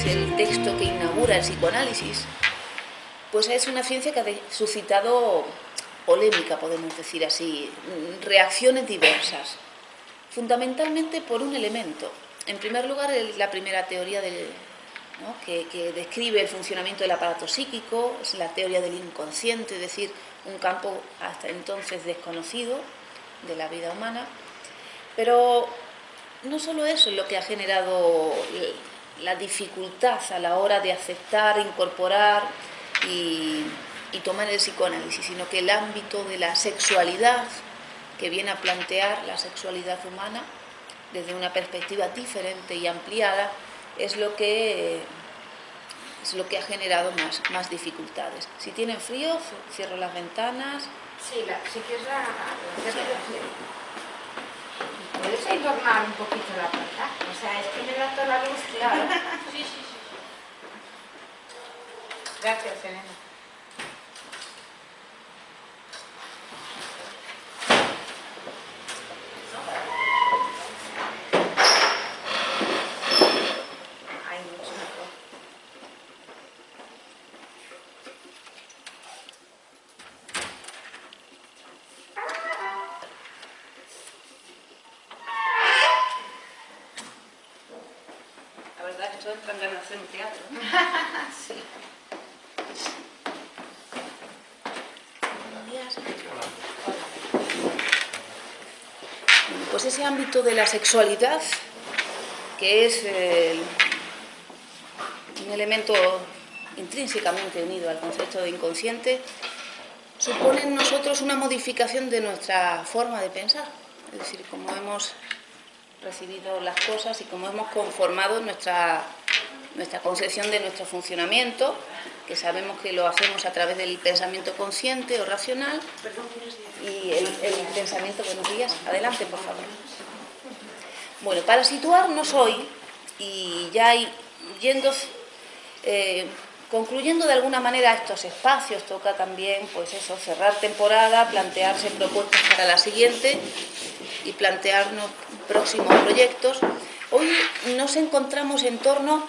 es el texto que inaugura el psicoanálisis, pues es una ciencia que ha suscitado polémica, podemos decir así, reacciones diversas, fundamentalmente por un elemento. En primer lugar, la primera teoría que describe el funcionamiento del aparato psíquico, es la teoría del inconsciente, es decir, un campo hasta entonces desconocido de la vida humana. Pero no solo eso es lo que ha generado la dificultad a la hora de aceptar, incorporar y tomar el psicoanálisis, sino que el ámbito de la sexualidad, que viene a plantear la sexualidad humana desde una perspectiva diferente y ampliada, es lo que ha generado más dificultades. Si tienen frío, cierro las ventanas. Sí, si quieres ¿puedes entornar un poquito la puerta? O sea, es que me da toda la luz, claro. Sí. Gracias, Elena. Entran ganas de hacer un teatro. Sí. Buenos días. Pues ese ámbito de la sexualidad, que es un elemento intrínsecamente unido al concepto de inconsciente, supone en nosotros una modificación de nuestra forma de pensar. Es decir, como hemos recibido las cosas y como hemos conformado nuestra concepción de nuestro funcionamiento, que sabemos que lo hacemos a través del pensamiento consciente o racional y el pensamiento. Buenos días, adelante por favor. Bueno, para situarnos hoy y ya concluyendo de alguna manera estos espacios, toca también pues eso, cerrar temporada, plantearse propuestas para la siguiente y plantearnos próximos proyectos. Hoy nos encontramos en torno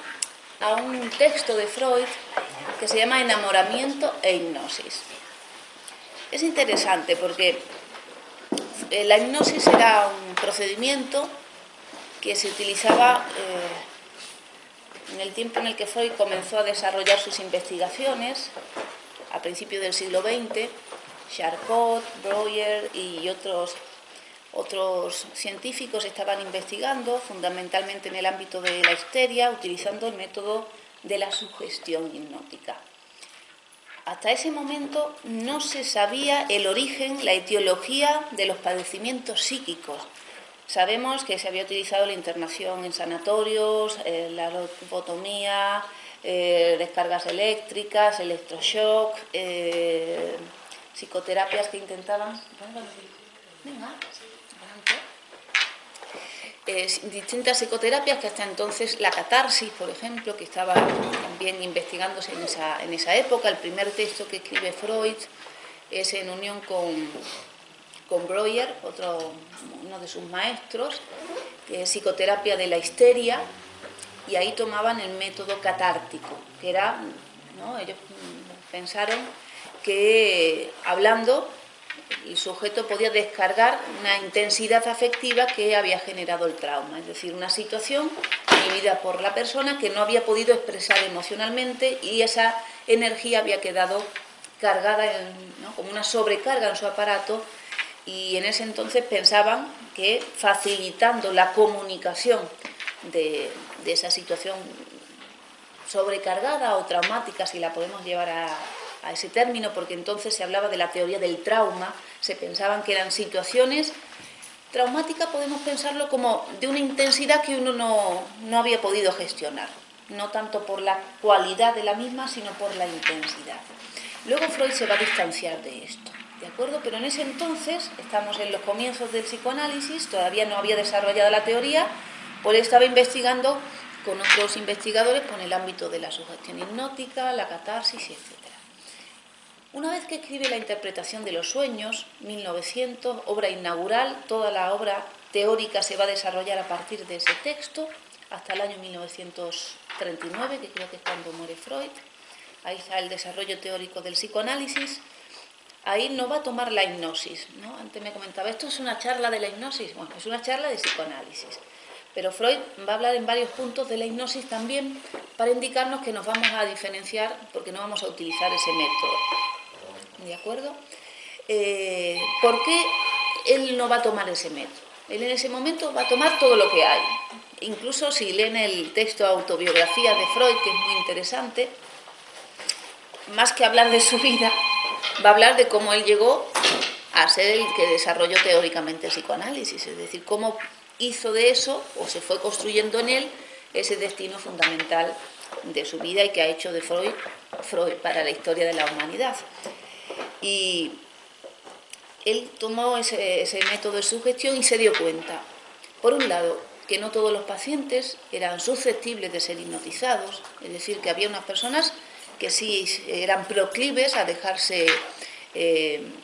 a un texto de Freud que se llama Enamoramiento e hipnosis. Es interesante porque la hipnosis era un procedimiento que se utilizaba en el tiempo en el que Freud comenzó a desarrollar sus investigaciones, a principios del siglo XX. Charcot, Breuer y otros científicos estaban investigando fundamentalmente en el ámbito de la histeria, utilizando el método de la sugestión hipnótica. Hasta ese momento no se sabía el origen, la etiología de los padecimientos psíquicos. Sabemos que se había utilizado la internación en sanatorios, la lobotomía, descargas eléctricas, electroshock, psicoterapias que intentaban... Venga. Distintas psicoterapias que hasta entonces, la catarsis, por ejemplo, que estaba también investigándose en esa época. El primer texto que escribe Freud es en unión con Breuer, uno de sus maestros, que es psicoterapia de la histeria, y ahí tomaban el método catártico, que era, ellos pensaron que hablando el sujeto podía descargar una intensidad afectiva que había generado el trauma, es decir, una situación vivida por la persona que no había podido expresar emocionalmente y esa energía había quedado cargada, como una sobrecarga en su aparato, y en ese entonces pensaban que facilitando la comunicación de esa situación sobrecargada o traumática, si la podemos llevar a ese término, porque entonces se hablaba de la teoría del trauma, se pensaban que eran situaciones traumáticas, podemos pensarlo como de una intensidad que uno no había podido gestionar, no tanto por la cualidad de la misma, sino por la intensidad. Luego Freud se va a distanciar de esto, ¿de acuerdo? Pero en ese entonces, estamos en los comienzos del psicoanálisis, todavía no había desarrollado la teoría, pues estaba investigando con otros investigadores con el ámbito de la sugestión hipnótica, la catarsis, etc. Una vez que escribe la interpretación de los sueños, 1900, obra inaugural, toda la obra teórica se va a desarrollar a partir de ese texto, hasta el año 1939, que creo que es cuando muere Freud. Ahí está el desarrollo teórico del psicoanálisis. Ahí no va a tomar la hipnosis, ¿no? Antes me comentaba, ¿esto es una charla de la hipnosis? Bueno, es una charla de psicoanálisis. Pero Freud va a hablar en varios puntos de la hipnosis también para indicarnos que nos vamos a diferenciar porque no vamos a utilizar ese método. ¿De acuerdo? ¿Por qué él no va a tomar ese método? Él en ese momento va a tomar todo lo que hay. Incluso si leen el texto Autobiografía de Freud, que es muy interesante, más que hablar de su vida, va a hablar de cómo él llegó a ser el que desarrolló teóricamente el psicoanálisis, es decir, cómo hizo de eso, o se fue construyendo en él, ese destino fundamental de su vida y que ha hecho de Freud para la historia de la humanidad. Y él tomó ese método de sugestión y se dio cuenta, por un lado, que no todos los pacientes eran susceptibles de ser hipnotizados, es decir, que había unas personas que sí eran proclives a dejarse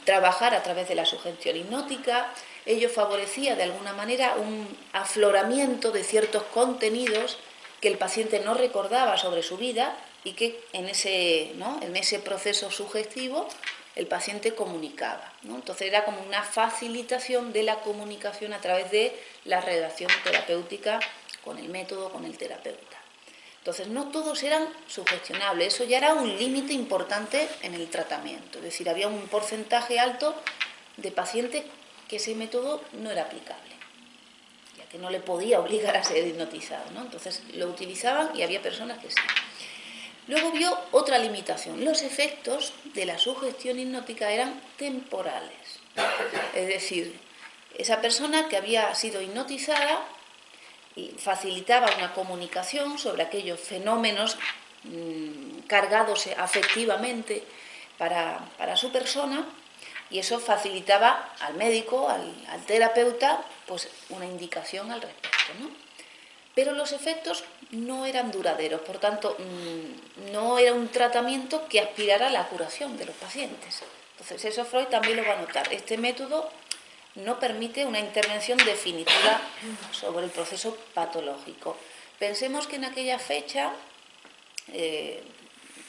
trabajar a través de la sugestión hipnótica. Ello favorecía de alguna manera un afloramiento de ciertos contenidos que el paciente no recordaba sobre su vida y que en ese proceso sugestivo el paciente comunicaba, ¿no? Entonces era como una facilitación de la comunicación a través de la relación terapéutica con el método, con el terapeuta. Entonces no todos eran sugestionables, eso ya era un límite importante en el tratamiento, es decir, había un porcentaje alto de pacientes que ese método no era aplicable, ya que no le podía obligar a ser hipnotizado, ¿no? Entonces lo utilizaban y había personas que sí. Luego vio otra limitación, los efectos de la sugestión hipnótica eran temporales, es decir, esa persona que había sido hipnotizada facilitaba una comunicación sobre aquellos fenómenos cargados afectivamente para su persona, y eso facilitaba al médico, al terapeuta, pues una indicación al respecto, ¿no? Pero los efectos no eran duraderos, por tanto, no era un tratamiento que aspirara a la curación de los pacientes. Entonces, eso Freud también lo va a notar. Este método no permite una intervención definitiva sobre el proceso patológico. Pensemos que en aquella fecha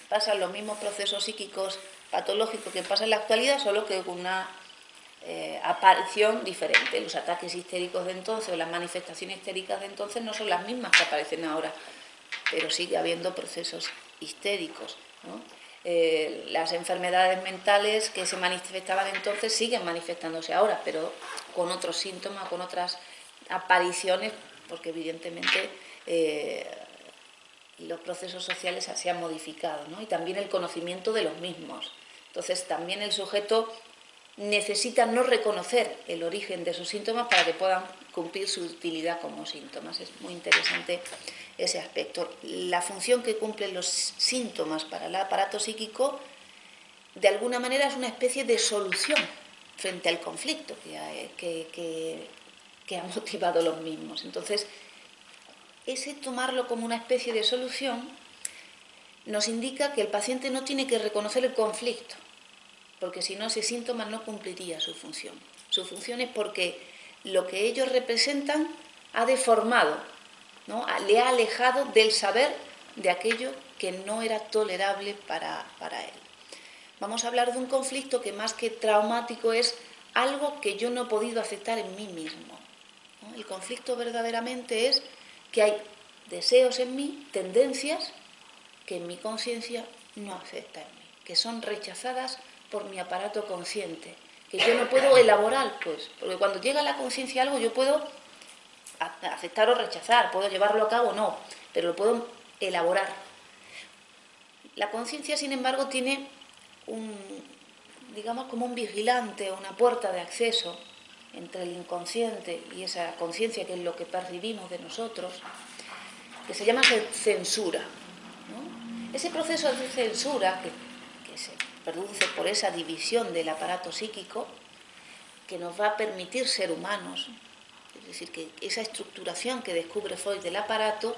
pasan los mismos procesos psíquicos patológicos que pasan en la actualidad, solo que con una aparición diferente. Los ataques histéricos de entonces o las manifestaciones histéricas de entonces no son las mismas que aparecen ahora, pero sigue habiendo procesos histéricos, ¿no? Las enfermedades mentales que se manifestaban entonces siguen manifestándose ahora, pero con otros síntomas, con otras apariciones, porque evidentemente los procesos sociales se han modificado, ¿no? Y también el conocimiento de los mismos. Entonces también el sujeto necesita no reconocer el origen de sus síntomas para que puedan cumplir su utilidad como síntomas. Es muy interesante ese aspecto. La función que cumplen los síntomas para el aparato psíquico, de alguna manera, es una especie de solución frente al conflicto que ha motivado los mismos. Entonces, ese tomarlo como una especie de solución nos indica que el paciente no tiene que reconocer el conflicto, porque si no, ese síntoma no cumpliría su función. Su función es porque lo que ellos representan ha deformado, ¿no? Le ha alejado del saber de aquello que no era tolerable para él. Vamos a hablar de un conflicto que más que traumático es algo que yo no he podido aceptar en mí mismo, ¿no? El conflicto verdaderamente es que hay deseos en mí, tendencias que en mi conciencia no acepta en mí, que son rechazadas por mi aparato consciente, que yo no puedo elaborar, pues, porque cuando llega a la conciencia algo yo puedo aceptar o rechazar, puedo llevarlo a cabo o no, pero lo puedo elaborar. La conciencia, sin embargo, tiene digamos como un vigilante, una puerta de acceso entre el inconsciente y esa conciencia que es lo que percibimos de nosotros, que se llama censura, ¿no? Ese proceso de censura que se produce por esa división del aparato psíquico que nos va a permitir ser humanos, es decir, que esa estructuración que descubre Freud del aparato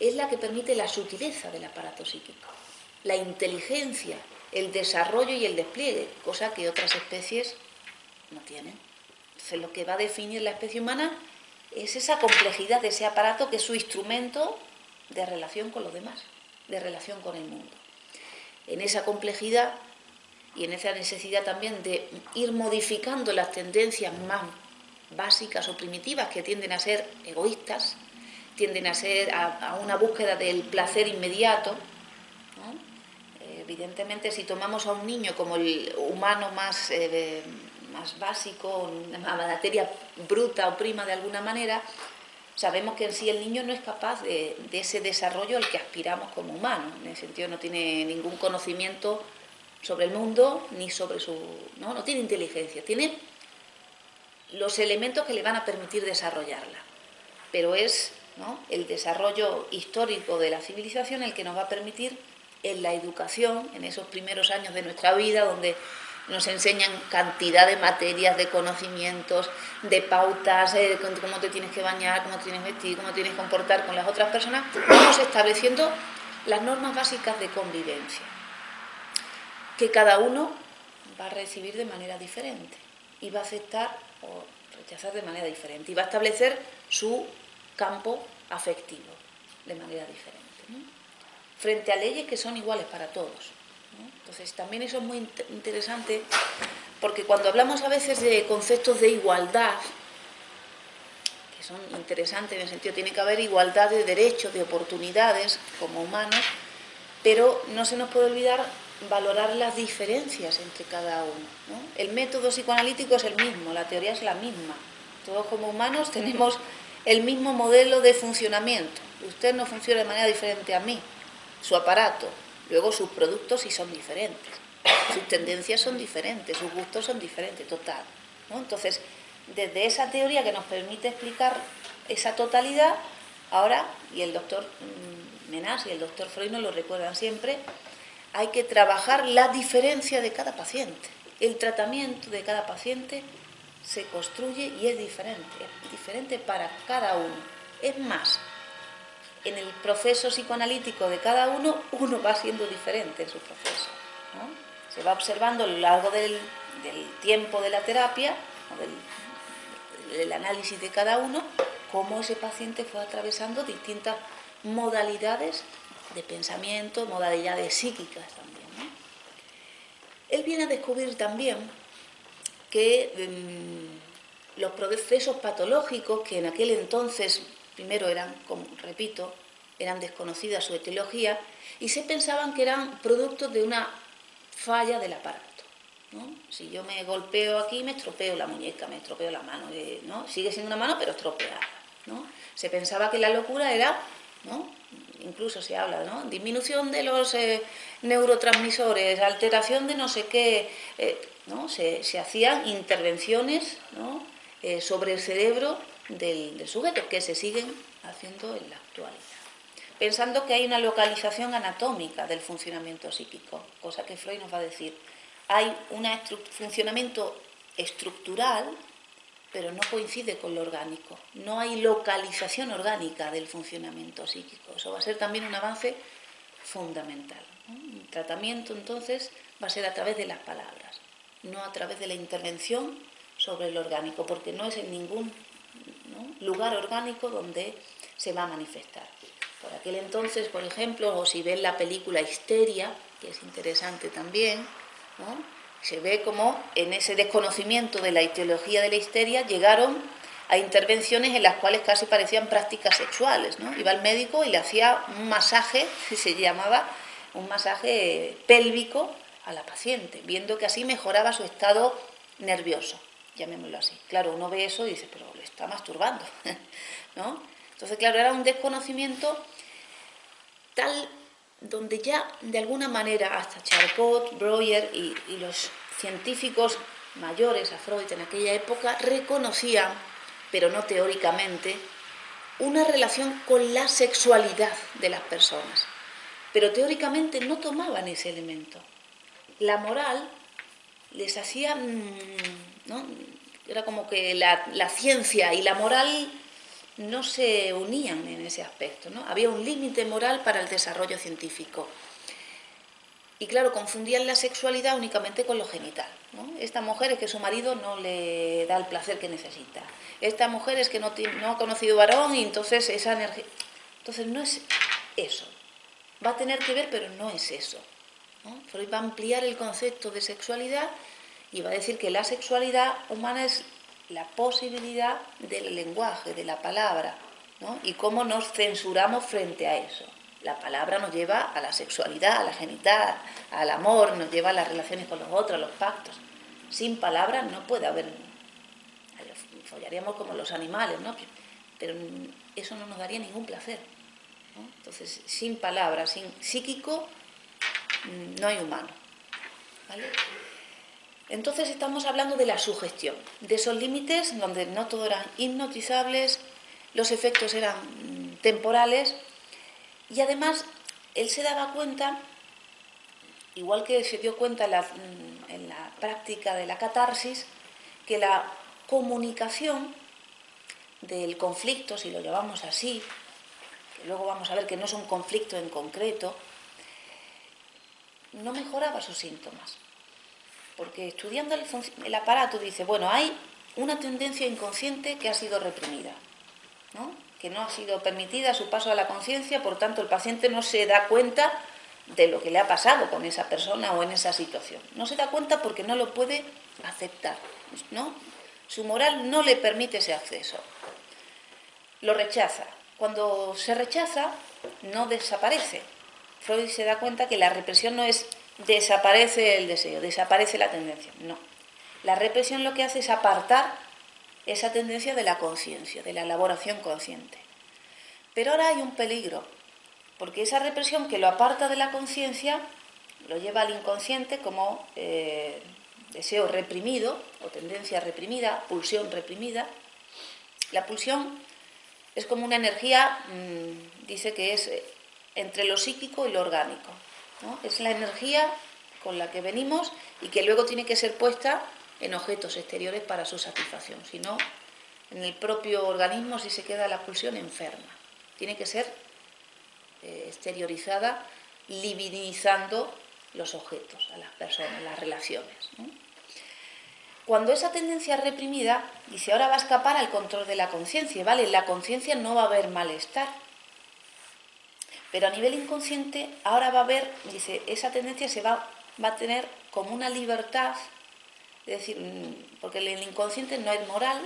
es la que permite la sutileza del aparato psíquico, la inteligencia, el desarrollo y el despliegue, cosa que otras especies no tienen. Entonces, lo que va a definir la especie humana es esa complejidad de ese aparato que es su instrumento de relación con los demás, de relación con el mundo. En esa complejidad y en esa necesidad también de ir modificando las tendencias más básicas o primitivas que tienden a ser egoístas, tienden a ser a una búsqueda del placer inmediato, ¿no? Evidentemente, si tomamos a un niño como el humano más básico, una materia bruta o prima de alguna manera, sabemos que en sí el niño no es capaz de ese desarrollo al que aspiramos como humanos. En ese sentido no tiene ningún conocimiento sobre el mundo, ni sobre su... no tiene inteligencia, tiene los elementos que le van a permitir desarrollarla. Pero es, ¿no?, el desarrollo histórico de la civilización el que nos va a permitir en la educación, en esos primeros años de nuestra vida, donde nos enseñan cantidad de materias, de conocimientos, de pautas, cómo te tienes que bañar, cómo te tienes que vestir, cómo te tienes que comportar con las otras personas, vamos estableciendo las normas básicas de convivencia, que cada uno va a recibir de manera diferente y va a aceptar o rechazar de manera diferente y va a establecer su campo afectivo de manera diferente, ¿no?, frente a leyes que son iguales para todos, ¿no? Entonces también eso es muy interesante, porque cuando hablamos a veces de conceptos de igualdad, que son interesantes en el sentido tiene que haber igualdad de derechos, de oportunidades como humanos, pero no se nos puede olvidar valorar las diferencias entre cada uno, ¿no? El método psicoanalítico es el mismo, la teoría es la misma. Todos como humanos tenemos el mismo modelo de funcionamiento. Usted no funciona de manera diferente a mí, su aparato, luego sus productos sí son diferentes, sus tendencias son diferentes, sus gustos son diferentes, total, ¿no? Entonces, desde esa teoría que nos permite explicar esa totalidad, ahora, y el doctor Menas y el doctor Freud nos lo recuerdan siempre, hay que trabajar la diferencia de cada paciente. El tratamiento de cada paciente se construye y es diferente para cada uno. Es más, en el proceso psicoanalítico de cada uno, uno va siendo diferente en su proceso, ¿no? Se va observando a lo largo del tiempo de la terapia, o del análisis de cada uno, cómo ese paciente fue atravesando distintas modalidades de pensamiento, modalidades psíquicas también, ¿no? Él viene a descubrir también que los procesos patológicos, que en aquel entonces primero eran, como repito, eran desconocidas su etiología, y se pensaban que eran productos de una falla del aparato, ¿no? Si yo me golpeo aquí, me estropeo la muñeca, me estropeo la mano, ¿no? Sigue siendo una mano, pero estropeada, ¿no? Se pensaba que la locura era, ¿no?, incluso se habla, ¿no?, disminución de los neurotransmisores, alteración de no sé qué, ¿no? Se hacían intervenciones, ¿no?, sobre el cerebro del sujeto, que se siguen haciendo en la actualidad, pensando que hay una localización anatómica del funcionamiento psíquico, cosa que Freud nos va a decir. Hay un funcionamiento estructural, pero no coincide con lo orgánico. No hay localización orgánica del funcionamiento psíquico. Eso va a ser también un avance fundamental, ¿no? El tratamiento, entonces, va a ser a través de las palabras, no a través de la intervención sobre el orgánico, porque no es en ningún, ¿no?, lugar orgánico donde se va a manifestar. Por aquel entonces, por ejemplo, o si ven la película Histeria, que es interesante también, ¿no?, se ve como en ese desconocimiento de la etiología de la histeria llegaron a intervenciones en las cuales casi parecían prácticas sexuales, ¿no? Iba al médico y le hacía un masaje, se llamaba un masaje pélvico a la paciente, viendo que así mejoraba su estado nervioso, llamémoslo así. Claro, uno ve eso y dice, pero le está masturbando, ¿no? Entonces, claro, era un desconocimiento tal donde ya de alguna manera hasta Charcot, Breuer y los científicos mayores a Freud en aquella época reconocían, pero no teóricamente, una relación con la sexualidad de las personas, pero teóricamente no tomaban ese elemento. La moral les hacía, ¿no?, era como que la ciencia y la moral no se unían en ese aspecto, ¿no? Había un límite moral para el desarrollo científico. Y claro, confundían la sexualidad únicamente con lo genital, ¿no? Esta mujer es que su marido no le da el placer que necesita. Esta mujer es que no ha conocido varón y entonces esa energía... Entonces no es eso. Va a tener que ver, pero no es eso, ¿no? Freud va a ampliar el concepto de sexualidad y va a decir que la sexualidad humana es la posibilidad del lenguaje, de la palabra, ¿no? Y cómo nos censuramos frente a eso. La palabra nos lleva a la sexualidad, a la genital, al amor, nos lleva a las relaciones con los otros, a los pactos. Sin palabras no puede haber... Follaríamos como los animales, ¿no? Pero eso no nos daría ningún placer, ¿no? Entonces, sin palabras, sin psíquico, no hay humano, ¿vale? Entonces estamos hablando de la sugestión, de esos límites donde no todo eran hipnotizables, los efectos eran temporales. Y además, él se daba cuenta, igual que se dio cuenta en la práctica de la catarsis, que la comunicación del conflicto, si lo llamamos así, que luego vamos a ver que no es un conflicto en concreto, no mejoraba sus síntomas. Porque estudiando el aparato dice, bueno, hay una tendencia inconsciente que ha sido reprimida, ¿no? Que no ha sido permitida su paso a la conciencia, por tanto el paciente no se da cuenta de lo que le ha pasado con esa persona o en esa situación. No se da cuenta porque no lo puede aceptar, ¿no? Su moral no le permite ese acceso. Lo rechaza. Cuando se rechaza, no desaparece. Freud se da cuenta que la represión no es desaparece el deseo, desaparece la tendencia. No. La represión lo que hace es apartar esa tendencia de la conciencia, de la elaboración consciente. Pero ahora hay un peligro, porque esa represión que lo aparta de la conciencia lo lleva al inconsciente como deseo reprimido o tendencia reprimida, pulsión reprimida. La pulsión es como una energía, dice que es entre lo psíquico y lo orgánico, ¿no? Es la energía con la que venimos y que luego tiene que ser puesta en objetos exteriores para su satisfacción. Si no, en el propio organismo, si se queda la pulsión enferma. Tiene que ser exteriorizada, libidinizando los objetos, a las personas, las relaciones, ¿no? Cuando esa tendencia es reprimida, dice, ahora va a escapar al control de la conciencia, ¿vale? En la conciencia no va a haber malestar. Pero a nivel inconsciente, ahora va a haber, dice, esa tendencia va a tener como una libertad, es decir, porque el inconsciente no es moral,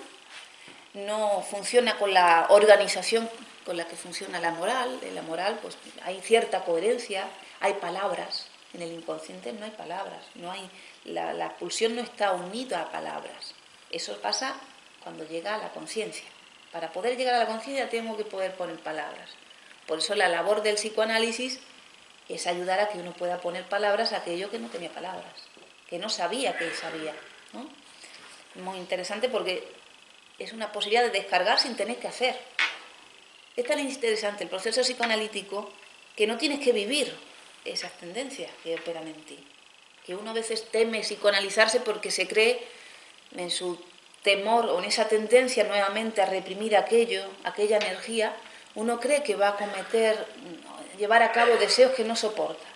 no funciona con la organización con la que funciona la moral. En la moral pues hay cierta coherencia, hay palabras. En el inconsciente no hay palabras, no hay, la pulsión no está unida a palabras. Eso pasa cuando llega a la conciencia. Para poder llegar a la conciencia tengo que poder poner palabras. Por eso la labor del psicoanálisis es ayudar a que uno pueda poner palabras a aquello que no tenía palabras, que no sabía que sabía, ¿no? Muy interesante porque es una posibilidad de descargar sin tener que hacer. Es tan interesante el proceso psicoanalítico que no tienes que vivir esas tendencias que operan en ti. Que uno a veces teme psicoanalizarse porque se cree en su temor o en esa tendencia nuevamente a reprimir aquello, aquella energía, uno cree que va a cometer, llevar a cabo deseos que no soporta.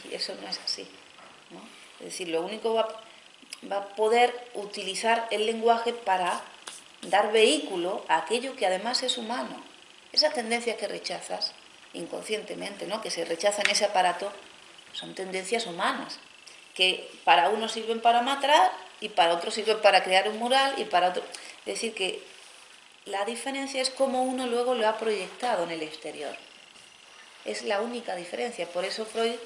Y eso no es así, ¿no? Es decir, lo único va a poder utilizar el lenguaje para dar vehículo a aquello que además es humano. Esas tendencias que rechazas inconscientemente, ¿no? Que se rechazan en ese aparato, son tendencias humanas, que para unos sirven para matar y para otros sirven para crear un mural y para otros... Es decir, que la diferencia es cómo uno luego lo ha proyectado en el exterior. Es la única diferencia. Por eso Freud,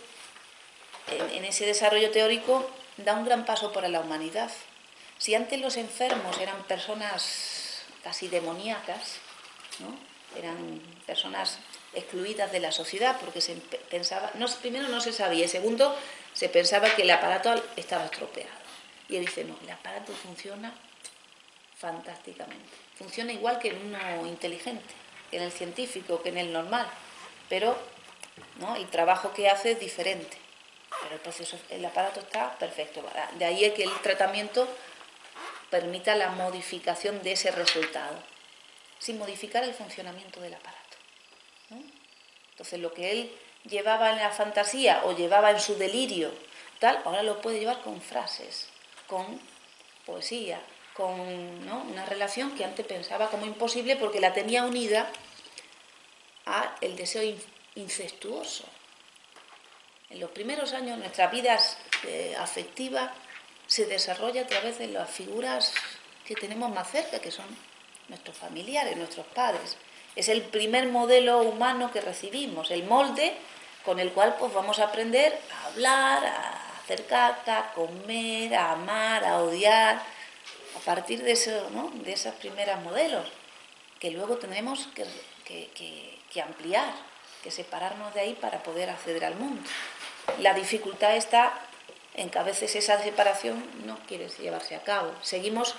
en ese desarrollo teórico, da un gran paso para la humanidad. Si antes los enfermos eran personas casi demoníacas, ¿no? Eran personas excluidas de la sociedad porque se pensaba, primero no se sabía y segundo se pensaba que el aparato estaba estropeado. Y él dice, no, el aparato funciona fantásticamente. Funciona igual que en uno inteligente, que en el científico, que en el normal, pero ¿no? El trabajo que hace es diferente. Pero el aparato está perfecto. De ahí es que el tratamiento permita la modificación de ese resultado, sin modificar el funcionamiento del aparato, ¿no? Entonces lo que él llevaba en la fantasía o llevaba en su delirio, tal, ahora lo puede llevar con frases, con poesía, con, ¿no?, una relación que antes pensaba como imposible porque la tenía unida al deseo incestuoso. En los primeros años nuestra vida afectiva se desarrolla a través de las figuras que tenemos más cerca, que son nuestros familiares, nuestros padres. Es el primer modelo humano que recibimos, el molde con el cual pues vamos a aprender a hablar, a hacer caca, a comer, a amar, a odiar, a partir de eso, ¿no?, de esos primeros modelos, que luego tenemos que ampliar, que separarnos de ahí para poder acceder al mundo. La dificultad está en que a veces esa separación no quiere llevarse a cabo. Seguimos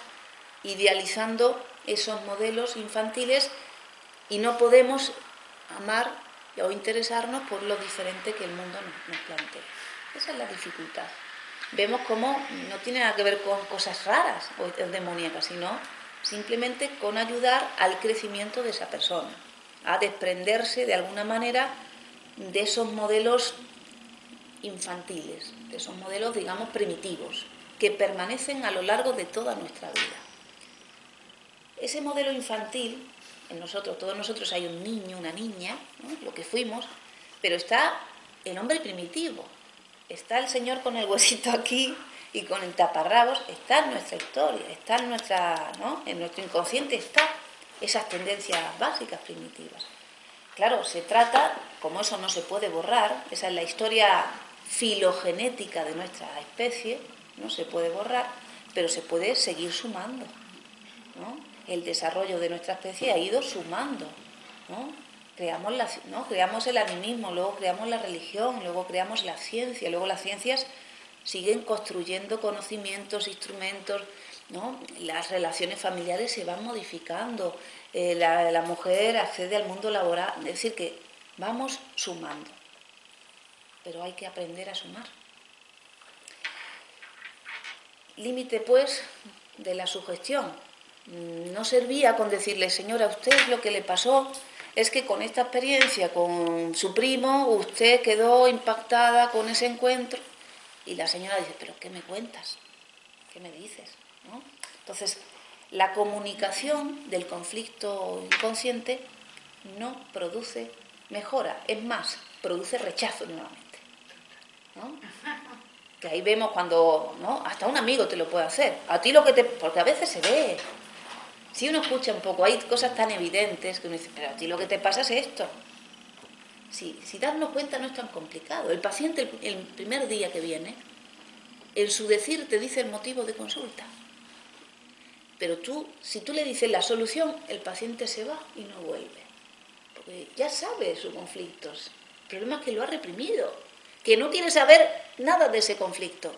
idealizando esos modelos infantiles y no podemos amar o interesarnos por lo diferente que el mundo nos plantea. Esa es la dificultad. Vemos cómo no tiene nada que ver con cosas raras o demoníacas, sino simplemente con ayudar al crecimiento de esa persona, a desprenderse de alguna manera de esos modelos infantiles, de esos modelos, digamos, primitivos, que permanecen a lo largo de toda nuestra vida. Ese modelo infantil, en nosotros, todos nosotros hay un niño, una niña, ¿no?, lo que fuimos, pero está el hombre primitivo, está el señor con el huesito aquí y con el taparrabos, está en nuestra historia, está en nuestra, ¿no?, en nuestro inconsciente está esas tendencias básicas primitivas. Claro, se trata, como eso no se puede borrar, esa es la historia filogenética de nuestra especie, no se puede borrar, pero se puede seguir sumando, ¿no? El desarrollo de nuestra especie ha ido sumando, ¿no? Creamos el animismo, luego creamos la religión, luego creamos la ciencia, luego las ciencias siguen construyendo conocimientos, instrumentos, ¿no? Las relaciones familiares se van modificando, la mujer accede al mundo laboral, es decir, que vamos sumando, pero hay que aprender a sumar. Límite, pues, de la sugestión. No servía con decirle, señora, a usted lo que le pasó es que con esta experiencia con su primo usted quedó impactada con ese encuentro. Y la señora dice, ¿pero qué me cuentas? ¿Qué me dices?, ¿no? Entonces, la comunicación del conflicto inconsciente no produce mejora, es más, produce rechazo nuevamente, ¿no? Que ahí vemos cuando, ¿no?, hasta un amigo te lo puede hacer. A ti lo que te... Porque a veces se ve. Si uno escucha un poco, hay cosas tan evidentes que uno dice, pero a ti lo que te pasa es esto. Si darnos cuenta no es tan complicado. El paciente, el primer día que viene, en su decir te dice el motivo de consulta. Pero si tú le dices la solución, el paciente se va y no vuelve. Porque ya sabe sus conflictos. El problema es que lo ha reprimido, que no quiere saber nada de ese conflicto.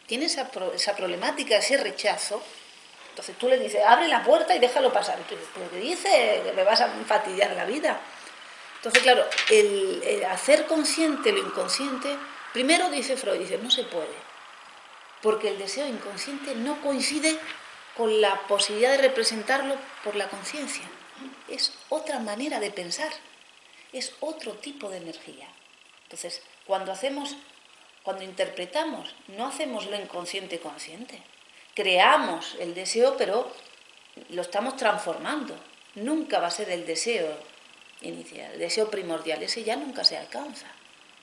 Tiene esa problemática, ese rechazo. Entonces tú le dices, abre la puerta y déjalo pasar. ¿Pero qué dices? Que me vas a fastidiar la vida. Entonces, claro, el hacer consciente lo inconsciente, primero dice Freud, dice, no se puede. Porque el deseo inconsciente no coincide con la posibilidad de representarlo por la conciencia. Es otra manera de pensar, es otro tipo de energía. Entonces, cuando interpretamos, no hacemos lo inconsciente consciente. Creamos el deseo, pero lo estamos transformando. Nunca va a ser el deseo inicial, el deseo primordial. Ese ya nunca se alcanza.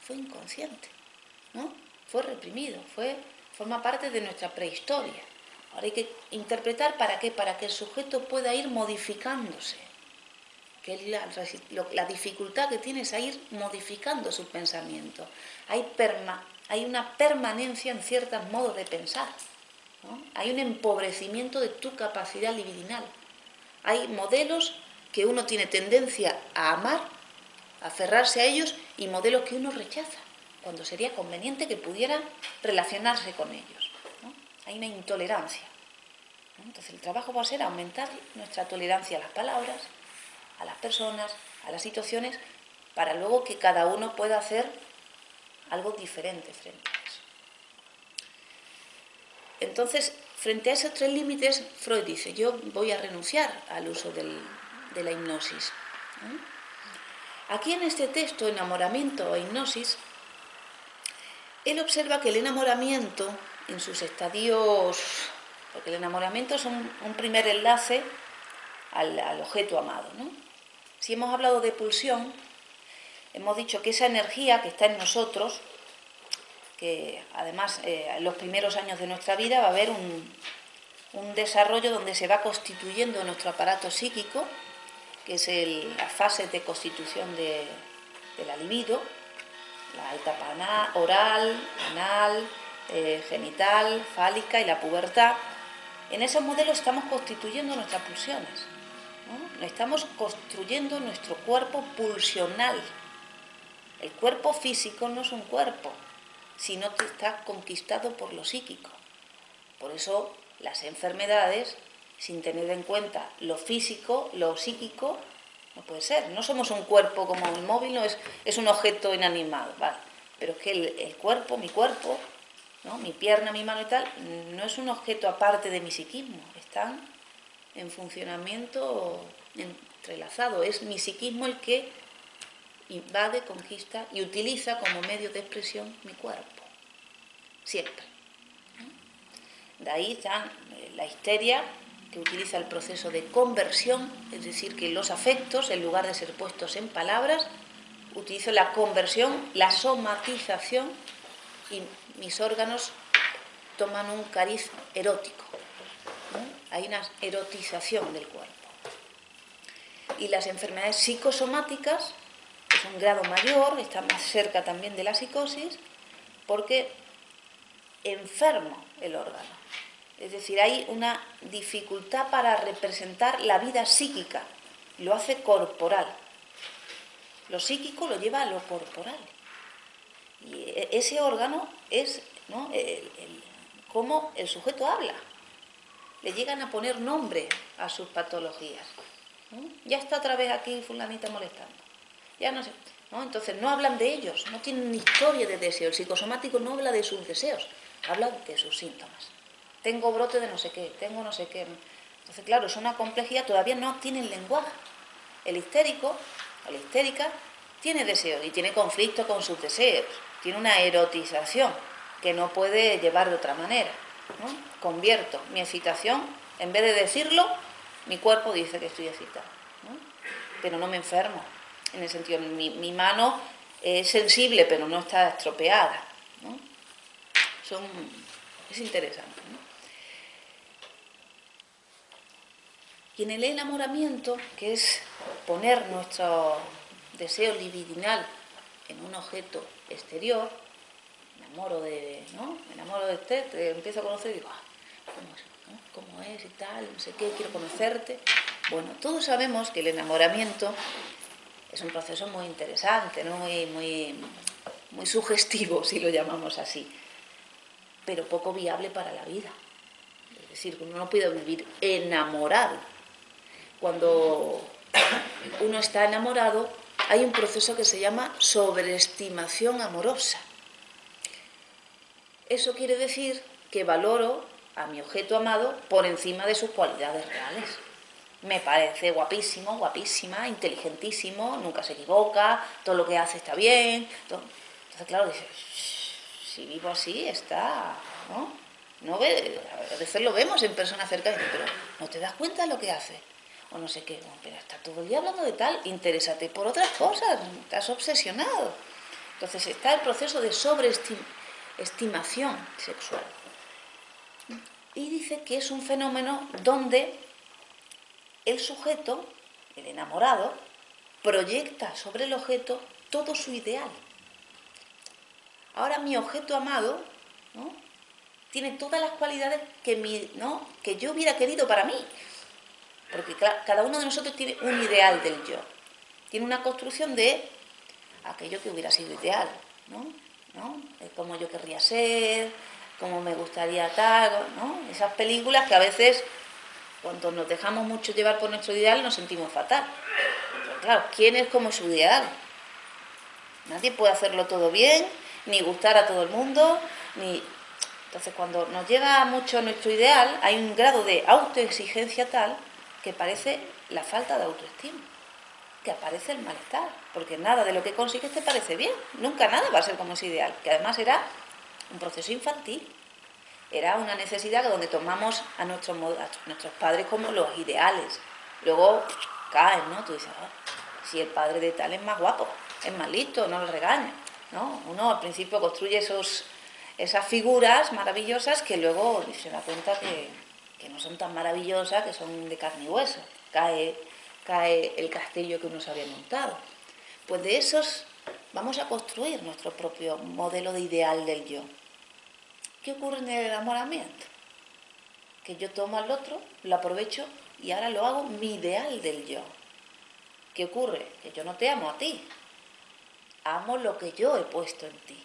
Fue inconsciente, ¿no? Fue reprimido, forma parte de nuestra prehistoria. Ahora hay que interpretar ¿para qué? Para que el sujeto pueda ir modificándose. Que la dificultad que tiene es a ir modificando su pensamiento. Hay una permanencia en ciertos modos de pensar, ¿no? Hay un empobrecimiento de tu capacidad libidinal. Hay modelos que uno tiene tendencia a amar, a aferrarse a ellos, y modelos que uno rechaza, cuando sería conveniente que pudiera relacionarse con ellos, ¿no? Hay una intolerancia, ¿no? Entonces el trabajo va a ser aumentar nuestra tolerancia a las palabras, a las personas, a las situaciones, para luego que cada uno pueda hacer algo diferente frente a eso. Entonces, frente a esos tres límites, Freud dice, yo voy a renunciar al uso de la hipnosis, ¿no? Aquí en este texto, Enamoramiento e hipnosis, él observa que el enamoramiento en sus estadios, porque el enamoramiento es un primer enlace al objeto amado, ¿no? Si hemos hablado de pulsión, hemos dicho que esa energía que está en nosotros, que además en los primeros años de nuestra vida va a haber un desarrollo donde se va constituyendo nuestro aparato psíquico, que es la fase de constitución de la libido, la etapa oral, anal, genital, fálica y la pubertad. En esos modelos estamos constituyendo nuestras pulsiones, ¿no? Estamos construyendo nuestro cuerpo pulsional. El cuerpo físico no es un cuerpo, sino que está conquistado por lo psíquico. Por eso las enfermedades, sin tener en cuenta lo físico, lo psíquico, no puede ser. No somos un cuerpo como el móvil, no es un objeto inanimado, ¿vale? Pero es que el cuerpo, mi cuerpo, ¿no? Mi pierna, mi mano y tal, no es un objeto aparte de mi psiquismo. Están en funcionamiento entrelazado. Es mi psiquismo el que invade, conquista y utiliza como medio de expresión mi cuerpo. Siempre. De ahí está la histeria, que utiliza el proceso de conversión, es decir, que los afectos, en lugar de ser puestos en palabras, utilizo la conversión, la somatización, y mis órganos toman un cariz erótico, ¿no? Hay una erotización del cuerpo. Y las enfermedades psicosomáticas, que es un grado mayor, está más cerca también de la psicosis, porque enfermo el órgano. Es decir, hay una dificultad para representar la vida psíquica, lo hace corporal. Lo psíquico lo lleva a lo corporal. Y ese órgano es, ¿no?, cómo el sujeto habla. Le llegan a poner nombre a sus patologías, ¿no? Ya está otra vez aquí fulanita molestando. Ya no sé, ¿no? Entonces no hablan de ellos, no tienen historia de deseo. El psicosomático no habla de sus deseos, habla de sus síntomas. Tengo brote de no sé qué, tengo no sé qué. Entonces, claro, es una complejidad, todavía no tienen lenguaje. El histérico o la histérica tiene deseos y tiene conflicto con sus deseos, tiene una erotización que no puede llevar de otra manera, ¿no? Convierto mi excitación, en vez de decirlo, mi cuerpo dice que estoy excitado, ¿no? Pero no me enfermo, en el sentido, mi mano es sensible, pero no está estropeada, ¿no? Es interesante, ¿no? Y en el enamoramiento, que es poner nuestro deseo libidinal en un objeto exterior, me enamoro de usted, te empiezo a conocer y digo, ¿cómo es? ¿No? ¿Cómo es y tal? No sé qué, quiero conocerte. Bueno, todos sabemos que el enamoramiento es un proceso muy interesante, ¿no? muy sugestivo, si lo llamamos así, pero poco viable para la vida. Es decir, uno no puede vivir enamorado. Cuando uno está enamorado, hay un proceso que se llama sobreestimación amorosa. Eso quiere decir que valoro a mi objeto amado por encima de sus cualidades reales. Me parece guapísimo, guapísima, inteligentísimo, nunca se equivoca, todo lo que hace está bien. Entonces, claro, dices, si vivo así, está, ¿no? No ve, a veces lo vemos en personas cercanas, pero no te das cuenta de lo que hace. O no sé qué, pero está todo el día hablando de tal, interésate por otras cosas, estás obsesionado. Entonces está el proceso de sobreestimación sexual. Y dice que es un fenómeno donde el sujeto, el enamorado, proyecta sobre el objeto todo su ideal. Ahora mi objeto amado, ¿no?, tiene todas las cualidades que yo hubiera querido para mí. Porque cada uno de nosotros tiene un ideal del yo. Tiene una construcción de aquello que hubiera sido ideal, ¿no? Cómo yo querría ser, cómo me gustaría tal, ¿no? Esas películas que a veces, cuando nos dejamos mucho llevar por nuestro ideal, nos sentimos fatal. Pero claro, ¿quién es como su ideal? Nadie puede hacerlo todo bien, ni gustar a todo el mundo, ni... Entonces, cuando nos llega mucho nuestro ideal, hay un grado de autoexigencia tal que parece la falta de autoestima. que aparece el malestar, porque nada de lo que consigues te parece bien, nunca nada va a ser como es ideal, que además era un proceso infantil, era una necesidad donde tomamos a nuestros padres como los ideales, luego caen, ¿no? Tú dices, oh, si el padre de tal es más guapo, es más listo, no lo regaña, ¿no? Uno al principio construye esas figuras maravillosas que luego se da cuenta que no son tan maravillosas, que son de carne y hueso, cae el castillo que uno se había montado. Pues de esos vamos a construir nuestro propio modelo de ideal del yo. ¿Qué ocurre en el enamoramiento? Que yo tomo al otro, lo aprovecho y ahora lo hago mi ideal del yo. ¿Qué ocurre? Que yo no te amo a ti, amo lo que yo he puesto en ti.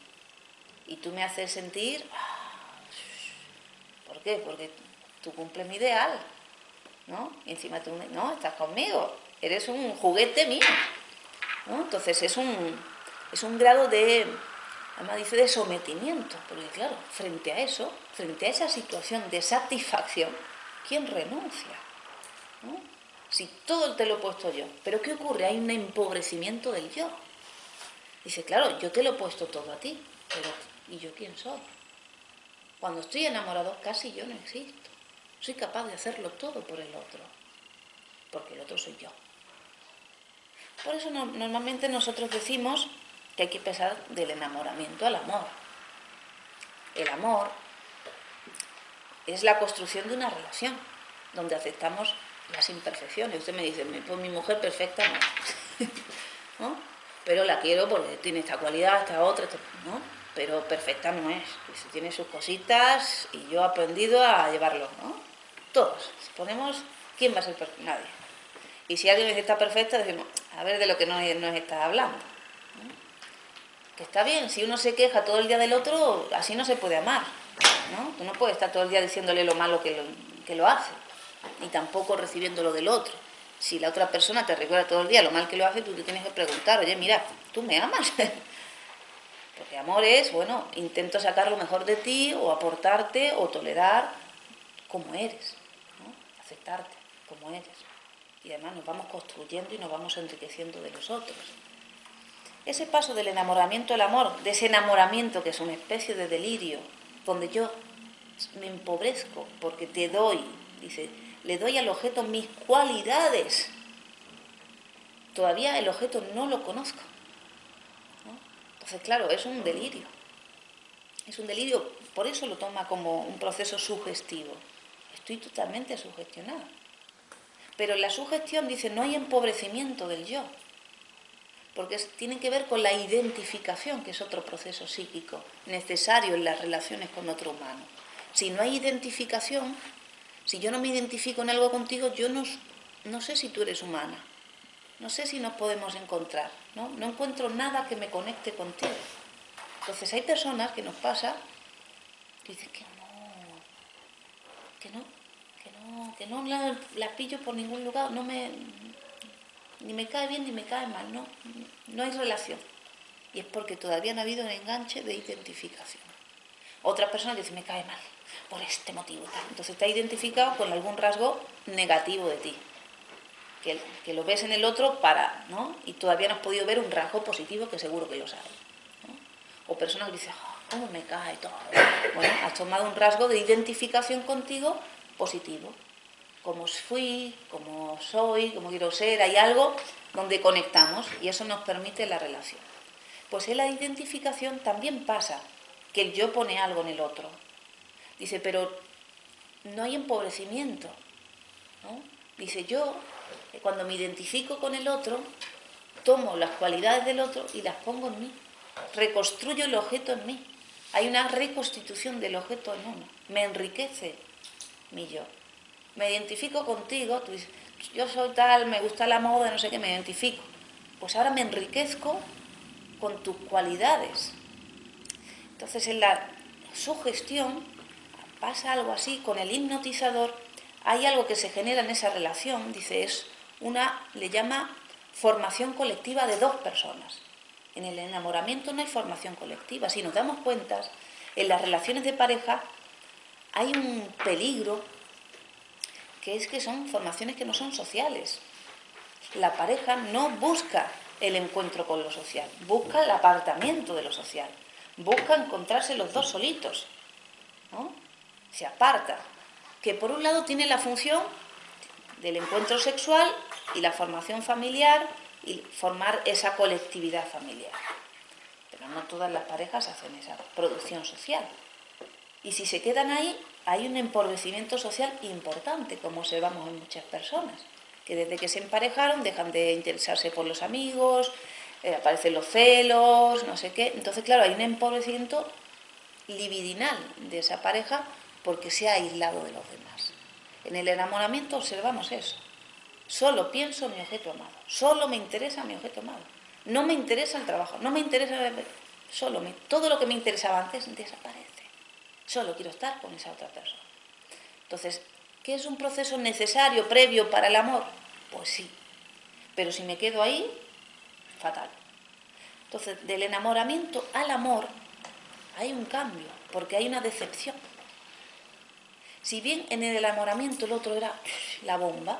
Y tú me haces sentir... ¿Por qué? Porque tú cumples mi ideal, ¿no? Y encima tú, no, estás conmigo, eres un juguete mío, ¿no? Entonces es un grado de, además dice, de sometimiento, porque claro, frente a eso, frente a esa situación de satisfacción, ¿quién renuncia? ¿No? Si todo te lo he puesto yo, pero ¿qué ocurre? Hay un empobrecimiento del yo. Dice, claro, yo te lo he puesto todo a ti, pero ¿y yo quién soy? Cuando estoy enamorado casi yo no existo. Soy capaz de hacerlo todo por el otro, porque el otro soy yo. Por eso normalmente nosotros decimos que hay que pasar del enamoramiento al amor. El amor es la construcción de una relación, donde aceptamos las imperfecciones. Usted me dice, pues mi mujer perfecta no, ¿no? Pero la quiero porque tiene esta cualidad, esta otra, ¿no? Pero perfecta no es. Tiene sus cositas y yo he aprendido a llevarlo, ¿no? Todos. Si ponemos, ¿quién va a ser perfecto? Nadie. Y si alguien está perfecta, decimos, a ver de lo que nos está hablando, ¿no? Que está bien, si uno se queja todo el día del otro, así no se puede amar, ¿no? Tú no puedes estar todo el día diciéndole lo malo que lo hace, ni tampoco recibiendo lo del otro. Si la otra persona te recuerda todo el día lo mal que lo hace, tú te tienes que preguntar, oye, mira, ¿tú me amas? Porque amor es, bueno, intento sacar lo mejor de ti, o aportarte, o tolerar como eres, ¿no? Aceptarte como eres. Y además nos vamos construyendo y nos vamos enriqueciendo de los otros. Ese paso del enamoramiento al amor, de ese enamoramiento que es una especie de delirio, donde yo me empobrezco porque te doy, dice, le doy al objeto mis cualidades. Todavía el objeto no lo conozco, ¿no? Entonces, claro, es un delirio. Es un delirio, por eso lo toma como un proceso sugestivo. Estoy totalmente sugestionada. Pero en la sugestión dice, no hay empobrecimiento del yo, porque tiene que ver con la identificación, que es otro proceso psíquico necesario en las relaciones con otro humano. Si no hay identificación, si yo no me identifico en algo contigo, yo no sé si tú eres humana, no sé si nos podemos encontrar, ¿no? No encuentro nada que me conecte contigo. Entonces hay personas que nos pasa que dicen que no la pillo por ningún lugar, ni me cae bien ni me cae mal, no hay relación. Y es porque todavía no ha habido un enganche de identificación. Otra persona dice, me cae mal, por este motivo. Entonces está identificado con algún rasgo negativo de ti, que lo ves en el otro ¿no? Y todavía no has podido ver un rasgo positivo que seguro que lo sabes, ¿no? O personas que dicen, oh, cómo me cae todo. Bueno, has tomado un rasgo de identificación contigo positivo. Como fui, como soy, como quiero ser, hay algo donde conectamos y eso nos permite la relación. Pues en la identificación también pasa que el yo pone algo en el otro. Dice, pero no hay empobrecimiento, ¿no? Dice, yo, cuando me identifico con el otro, tomo las cualidades del otro y las pongo en mí. Reconstruyo el objeto en mí. Hay una reconstitución del objeto en uno. Me enriquece mi yo. Me identifico contigo, tú dices, yo soy tal, me gusta la moda, no sé qué, me identifico. Pues ahora me enriquezco con tus cualidades. Entonces en la sugestión pasa algo así, con el hipnotizador hay algo que se genera en esa relación, dice, le llama formación colectiva de dos personas. En el enamoramiento no hay formación colectiva, si nos damos cuenta, en las relaciones de pareja hay un peligro que es que son formaciones que no son sociales, la pareja no busca el encuentro con lo social, busca el apartamiento de lo social, busca encontrarse los dos solitos, ¿no? Se aparta, que por un lado tiene la función del encuentro sexual y la formación familiar y formar esa colectividad familiar. Pero no todas las parejas hacen esa producción social. Y si se quedan ahí, hay un empobrecimiento social importante, como observamos en muchas personas, que desde que se emparejaron dejan de interesarse por los amigos, aparecen los celos, no sé qué. Entonces, claro, hay un empobrecimiento libidinal de esa pareja porque se ha aislado de los demás. En el enamoramiento observamos eso. Solo pienso en mi objeto amado, solo me interesa mi objeto amado. No me interesa el trabajo, no me interesa... todo lo que me interesaba antes desaparece. Solo quiero estar con esa otra persona. Entonces, ¿qué es un proceso necesario, previo para el amor? Pues sí. Pero si me quedo ahí, fatal. Entonces, del enamoramiento al amor hay un cambio, porque hay una decepción. Si bien en el enamoramiento el otro era la bomba,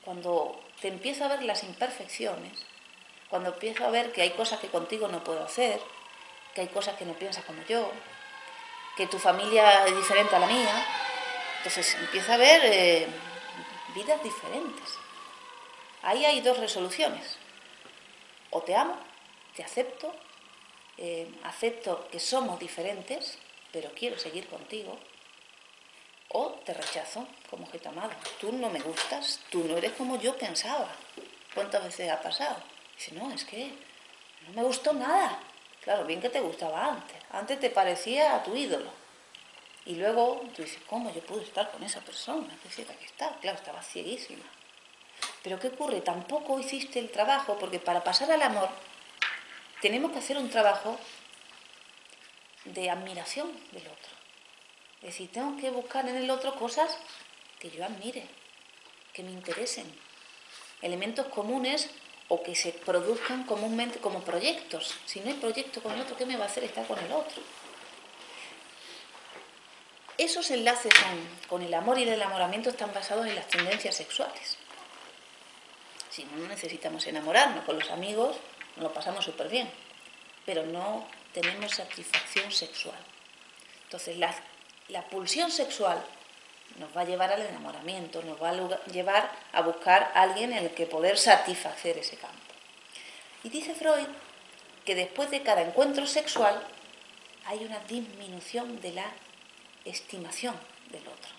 cuando te empiezo a ver las imperfecciones, cuando empiezo a ver que hay cosas que contigo no puedo hacer, que hay cosas que no piensas como yo, que tu familia es diferente a la mía, entonces empieza a ver vidas diferentes. Ahí hay dos resoluciones. O te amo, te acepto, acepto que somos diferentes, pero quiero seguir contigo, o te rechazo como objeto amado. Tú no me gustas, tú no eres como yo pensaba. ¿Cuántas veces ha pasado? Dice, no, es que no me gustó nada. Claro, bien que te gustaba antes. Antes te parecía a tu ídolo. Y luego tú dices, ¿cómo yo pude estar con esa persona? ¿Qué ciega que está? Claro, estaba cieguísima. Pero ¿qué ocurre? Tampoco hiciste el trabajo, porque para pasar al amor tenemos que hacer un trabajo de admiración del otro. Es decir, tengo que buscar en el otro cosas que yo admire, que me interesen, elementos comunes o que se produzcan comúnmente como proyectos. Si no hay proyecto con el otro, ¿qué me va a hacer estar con el otro? Esos enlaces con el amor y el enamoramiento están basados en las tendencias sexuales. Si no, no necesitamos enamorarnos. Con los amigos nos lo pasamos súper bien, pero no tenemos satisfacción sexual. Entonces, la pulsión sexual nos va a llevar al enamoramiento, nos va a llevar a buscar a alguien en el que poder satisfacer ese campo. Y dice Freud que después de cada encuentro sexual hay una disminución de la estimación del otro,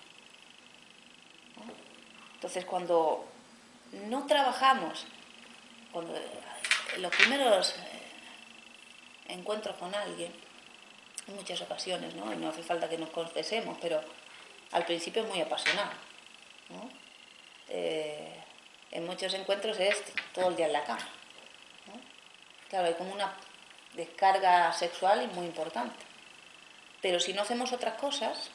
¿no? Entonces, cuando no trabajamos, cuando en los primeros encuentros con alguien, en muchas ocasiones, ¿no? Y no hace falta que nos confesemos, pero al principio es muy apasionado, ¿no? En muchos encuentros es todo el día en la cama, ¿no? Claro, hay como una descarga sexual muy importante. Pero si no hacemos otras cosas,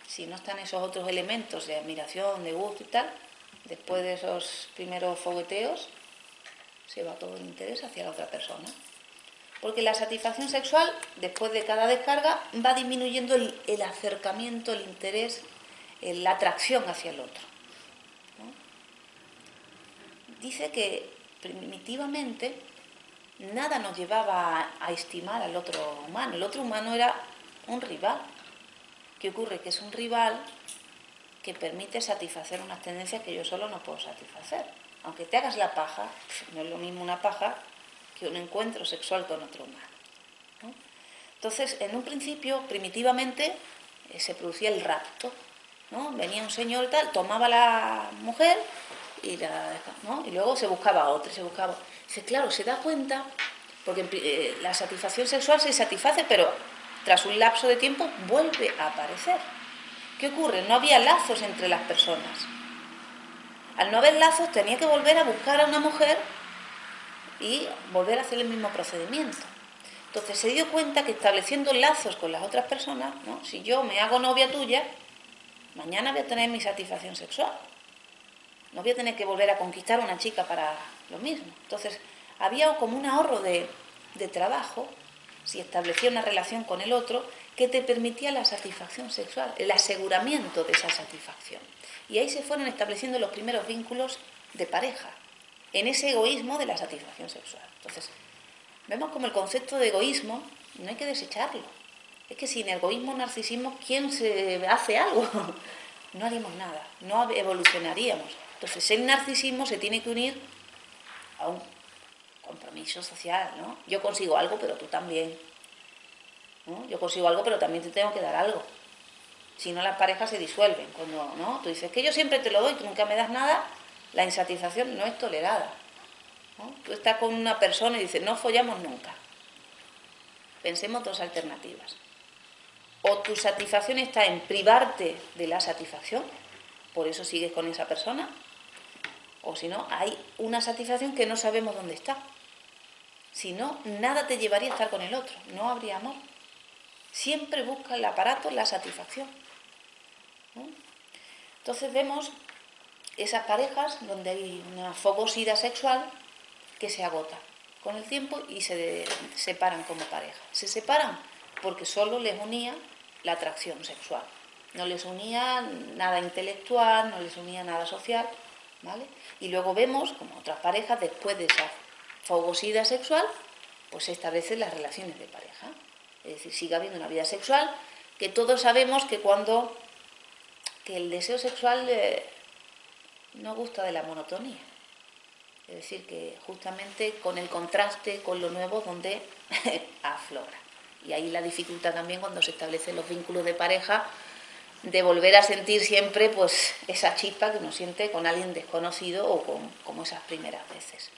si no están esos otros elementos de admiración, de gusto y tal, después de esos primeros fogueteos, se va todo el interés hacia la otra persona. Porque la satisfacción sexual, después de cada descarga, va disminuyendo el acercamiento, el interés, la atracción hacia el otro, ¿no? Dice que primitivamente nada nos llevaba a estimar al otro humano. El otro humano era un rival. ¿Qué ocurre? Que es un rival que permite satisfacer unas tendencias que yo solo no puedo satisfacer. Aunque te hagas la paja, no es lo mismo una paja que un encuentro sexual con otro humano, ¿no? Entonces, en un principio, primitivamente, se producía el rapto, ¿no? Venía un señor tal, tomaba a la mujer ¿no? Y luego se buscaba a otra, se buscaba. Dice, claro, se da cuenta, porque la satisfacción sexual se satisface, pero tras un lapso de tiempo vuelve a aparecer. ¿Qué ocurre? No había lazos entre las personas. Al no haber lazos, tenía que volver a buscar a una mujer y volver a hacer el mismo procedimiento. Entonces se dio cuenta que estableciendo lazos con las otras personas, ¿no? Si yo me hago novia tuya, mañana voy a tener mi satisfacción sexual. No voy a tener que volver a conquistar a una chica para lo mismo. Entonces había como un ahorro de trabajo si establecía una relación con el otro que te permitía la satisfacción sexual, el aseguramiento de esa satisfacción. Y ahí se fueron estableciendo los primeros vínculos de pareja, en ese egoísmo de la satisfacción sexual. Entonces, vemos como el concepto de egoísmo no hay que desecharlo. Es que sin egoísmo, narcisismo, ¿quién se hace algo? No haríamos nada, no evolucionaríamos. Entonces, el narcisismo se tiene que unir a un compromiso social, ¿no? Yo consigo algo, pero tú también, ¿no? Yo consigo algo, pero también te tengo que dar algo. Si no, las parejas se disuelven. Cuando, ¿no? Tú dices que yo siempre te lo doy, tú nunca me das nada, la insatisfacción no es tolerada, ¿no? Tú estás con una persona y dices, no follamos nunca. Pensemos dos alternativas. O tu satisfacción está en privarte de la satisfacción, por eso sigues con esa persona, o si no, hay una satisfacción que no sabemos dónde está. Si no, nada te llevaría a estar con el otro, no habría amor. Siempre busca el aparato la satisfacción, ¿no? Entonces vemos esas parejas donde hay una fogosidad sexual que se agota con el tiempo y se separan como pareja. Se separan porque solo les unía la atracción sexual. No les unía nada intelectual, no les unía nada social, ¿vale? Y luego vemos como otras parejas, después de esa fogosidad sexual, pues se establecen las relaciones de pareja. Es decir, sigue habiendo una vida sexual, que todos sabemos que que el deseo sexual no gusta de la monotonía. Es decir, que justamente con el contraste, con lo nuevo, donde aflora. Y ahí la dificultad también cuando se establecen los vínculos de pareja, de volver a sentir siempre pues esa chispa que uno siente con alguien desconocido o como esas primeras veces.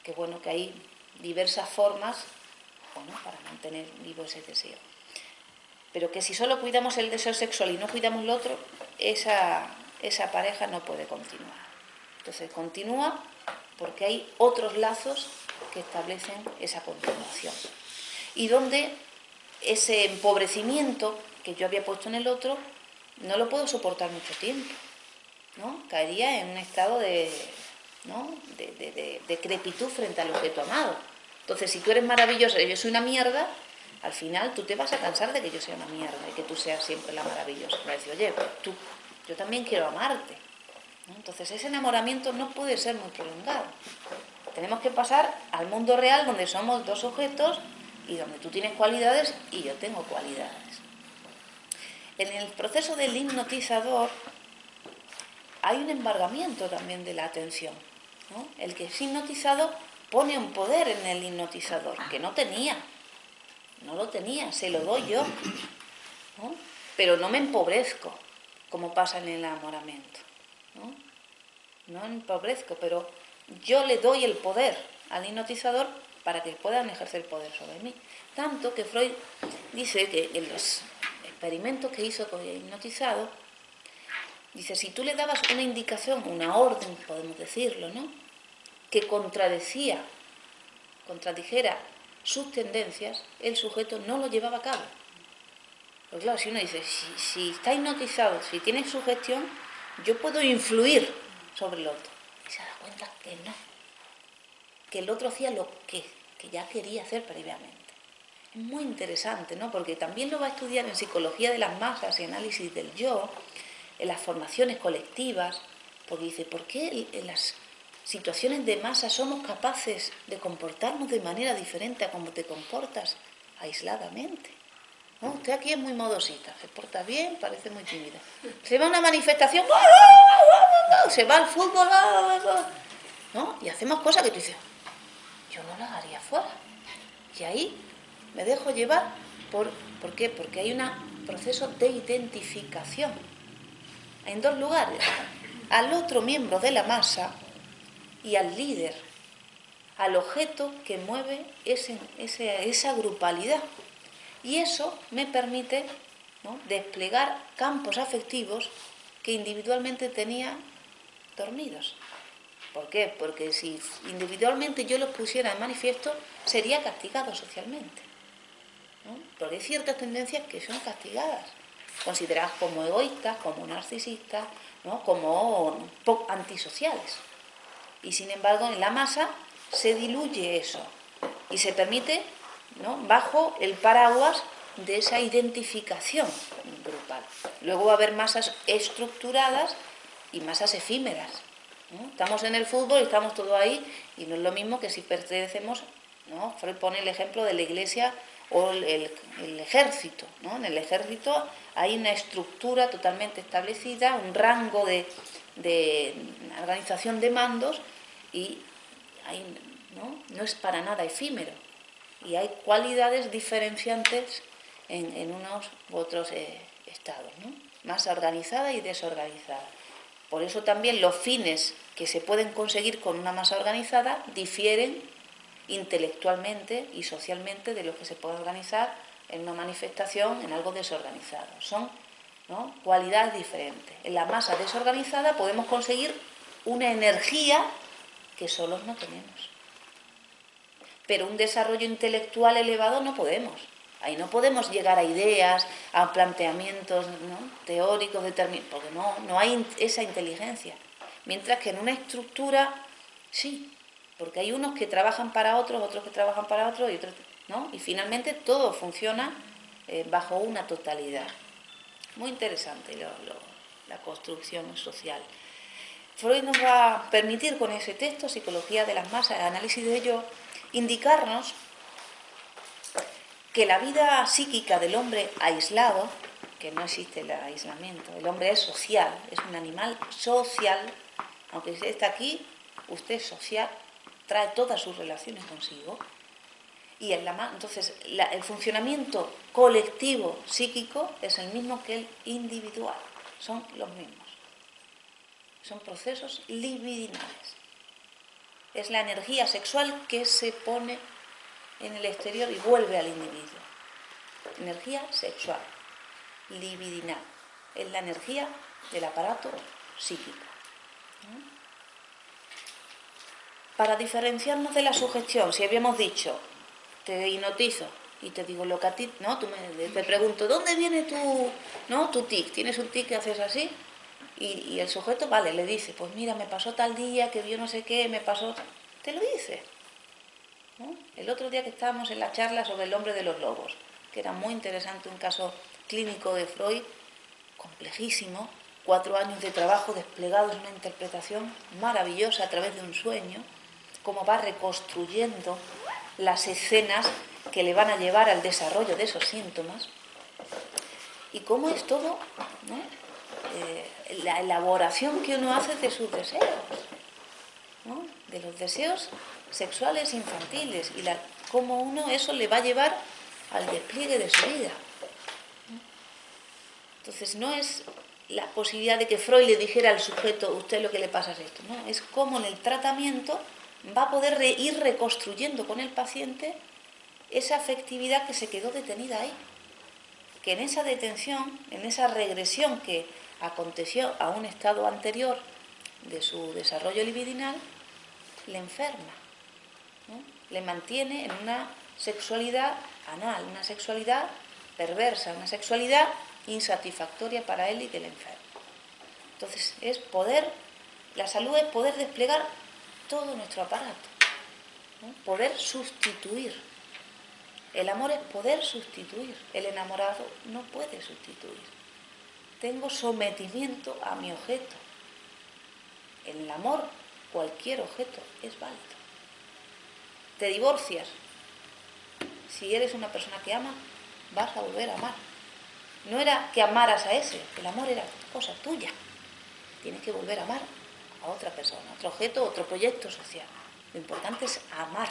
Que bueno que hay diversas formas, bueno, para mantener vivo ese deseo. Pero que si solo cuidamos el deseo sexual y no cuidamos lo otro, esa pareja no puede continuar. Entonces continúa porque hay otros lazos que establecen esa continuación. Y donde ese empobrecimiento que yo había puesto en el otro no lo puedo soportar mucho tiempo, ¿no? Caería en un estado de decrepitud frente al objeto amado. Entonces, si tú eres maravillosa y yo soy una mierda, al final tú te vas a cansar de que yo sea una mierda y que tú seas siempre la maravillosa. Vas a decir, oye, yo también quiero amarte, ¿no? Entonces, ese enamoramiento no puede ser muy prolongado. Tenemos que pasar al mundo real donde somos dos objetos y donde tú tienes cualidades y yo tengo cualidades. En el proceso del hipnotizador hay un embargamiento también de la atención, ¿no? El que es hipnotizado pone un poder en el hipnotizador que no lo tenía, se lo doy yo, ¿no? Pero no me empobrezco, como pasa en el enamoramiento, ¿no? No empobrezco, pero yo le doy el poder al hipnotizador para que puedan ejercer poder sobre mí. Tanto que Freud dice que en los experimentos que hizo con el hipnotizado, dice, si tú le dabas una indicación, una orden, podemos decirlo, ¿no?, que contradijera sus tendencias, el sujeto no lo llevaba a cabo. Pues claro, si uno dice, si está hipnotizado, si tiene sugestión, yo puedo influir sobre el otro. Y se da cuenta que no, que el otro hacía lo que ya quería hacer previamente. Es muy interesante, ¿no? Porque también lo va a estudiar en psicología de las masas y análisis del yo, en las formaciones colectivas, porque dice, ¿por qué en las situaciones de masa somos capaces de comportarnos de manera diferente a como te comportas aisladamente? ¿No? Usted aquí es muy modosita, se porta bien, parece muy tímida. Se va a una manifestación, se va al fútbol, ¿no? Y hacemos cosas que tú dices, yo no las haría fuera. Y ahí me dejo llevar ¿por qué? Porque hay un proceso de identificación en dos lugares, al otro miembro de la masa y al líder, al objeto que mueve esa grupalidad. Y eso me permite, ¿no?, desplegar campos afectivos que individualmente tenía dormidos. ¿Por qué? Porque si individualmente yo los pusiera en manifiesto, sería castigado socialmente, ¿no? Porque hay ciertas tendencias que son castigadas, consideradas como egoístas, como narcisistas, ¿no?, como antisociales. Y sin embargo, en la masa se diluye eso y se permite, ¿no?, bajo el paraguas de esa identificación grupal. Luego va a haber masas estructuradas y masas efímeras, ¿no? Estamos en el fútbol y estamos todos ahí, y no es lo mismo que si pertenecemos, ¿no? Freud pone el ejemplo de la iglesia o el ejército, ¿no? En el ejército hay una estructura totalmente establecida, un rango de organización de mandos, y hay, no es para nada efímero, y hay cualidades diferenciantes en unos u otros estados, ¿no? Masa organizada y desorganizada. Por eso también los fines que se pueden conseguir con una masa organizada difieren intelectualmente y socialmente de lo que se puede organizar en una manifestación, en algo desorganizado. Son, ¿no?, cualidades diferentes. En la masa desorganizada podemos conseguir una energía que solos no tenemos. Pero un desarrollo intelectual elevado no podemos. Ahí no podemos llegar a ideas, a planteamientos, ¿no?, teóricos determinados, porque no hay esa inteligencia. Mientras que en una estructura, sí, porque hay unos que trabajan para otros, otros que trabajan para otros, y otros, ¿no? Y finalmente todo funciona bajo una totalidad. Muy interesante la construcción social. Freud nos va a permitir con ese texto, Psicología de las masas, el análisis de ello, indicarnos que la vida psíquica del hombre aislado, que no existe el aislamiento, el hombre es social, es un animal social, aunque usted está aquí, usted es social, trae todas sus relaciones consigo, y entonces el funcionamiento colectivo psíquico es el mismo que el individual, son los mismos, son procesos libidinales, es la energía sexual que se pone en el exterior y vuelve al individuo. Energía sexual, libidinal, es la energía del aparato psíquico. Para diferenciarnos de la sugestión, si habíamos dicho, te hipnotizo y te digo lo que a ti, ¿no? Te pregunto, ¿dónde viene tu tic? ¿Tienes un tic que haces así? Y el sujeto, vale, le dice, pues mira, me pasó tal día, que vio no sé qué, me pasó... Te lo dice, ¿no? El otro día que estábamos en la charla sobre el hombre de los lobos, que era muy interesante, un caso clínico de Freud, complejísimo, 4 años de trabajo desplegados en una interpretación maravillosa a través de un sueño, cómo va reconstruyendo las escenas que le van a llevar al desarrollo de esos síntomas, y cómo es todo, ¿no?, la elaboración que uno hace de sus deseos, ¿no?, de los deseos sexuales infantiles, y cómo uno eso le va a llevar al despliegue de su vida. Entonces no es la posibilidad de que Freud le dijera al sujeto, usted lo que le pasa es esto, no, es cómo en el tratamiento va a poder ir reconstruyendo con el paciente esa afectividad que se quedó detenida ahí, que en esa detención, en esa regresión que aconteció a un estado anterior de su desarrollo libidinal, le enferma, ¿no?, le mantiene en una sexualidad anal, una sexualidad perversa, una sexualidad insatisfactoria para él y que le enferma. Entonces la salud es poder desplegar todo nuestro aparato, ¿no?, poder sustituir. El amor es poder sustituir, el enamorado no puede sustituir. Tengo sometimiento a mi objeto. En el amor, cualquier objeto es válido. Te divorcias. Si eres una persona que ama, vas a volver a amar. No era que amaras a ese, el amor era cosa tuya. Tienes que volver a amar a otra persona, otro objeto, otro proyecto social. Lo importante es amar,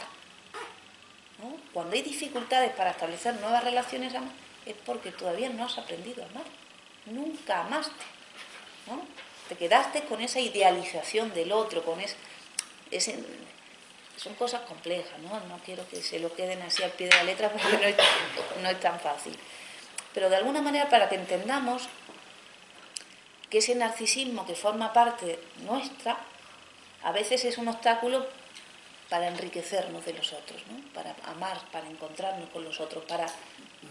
¿no? Cuando hay dificultades para establecer nuevas relaciones, es porque todavía no has aprendido a amar. Nunca amaste, ¿no? Te quedaste con esa idealización del otro, con son cosas complejas, ¿no? No quiero que se lo queden así al pie de la letra porque no es tan fácil. Pero de alguna manera, para que entendamos que ese narcisismo que forma parte nuestra, a veces es un obstáculo para enriquecernos de los otros, ¿no?, para amar, para encontrarnos con los otros, para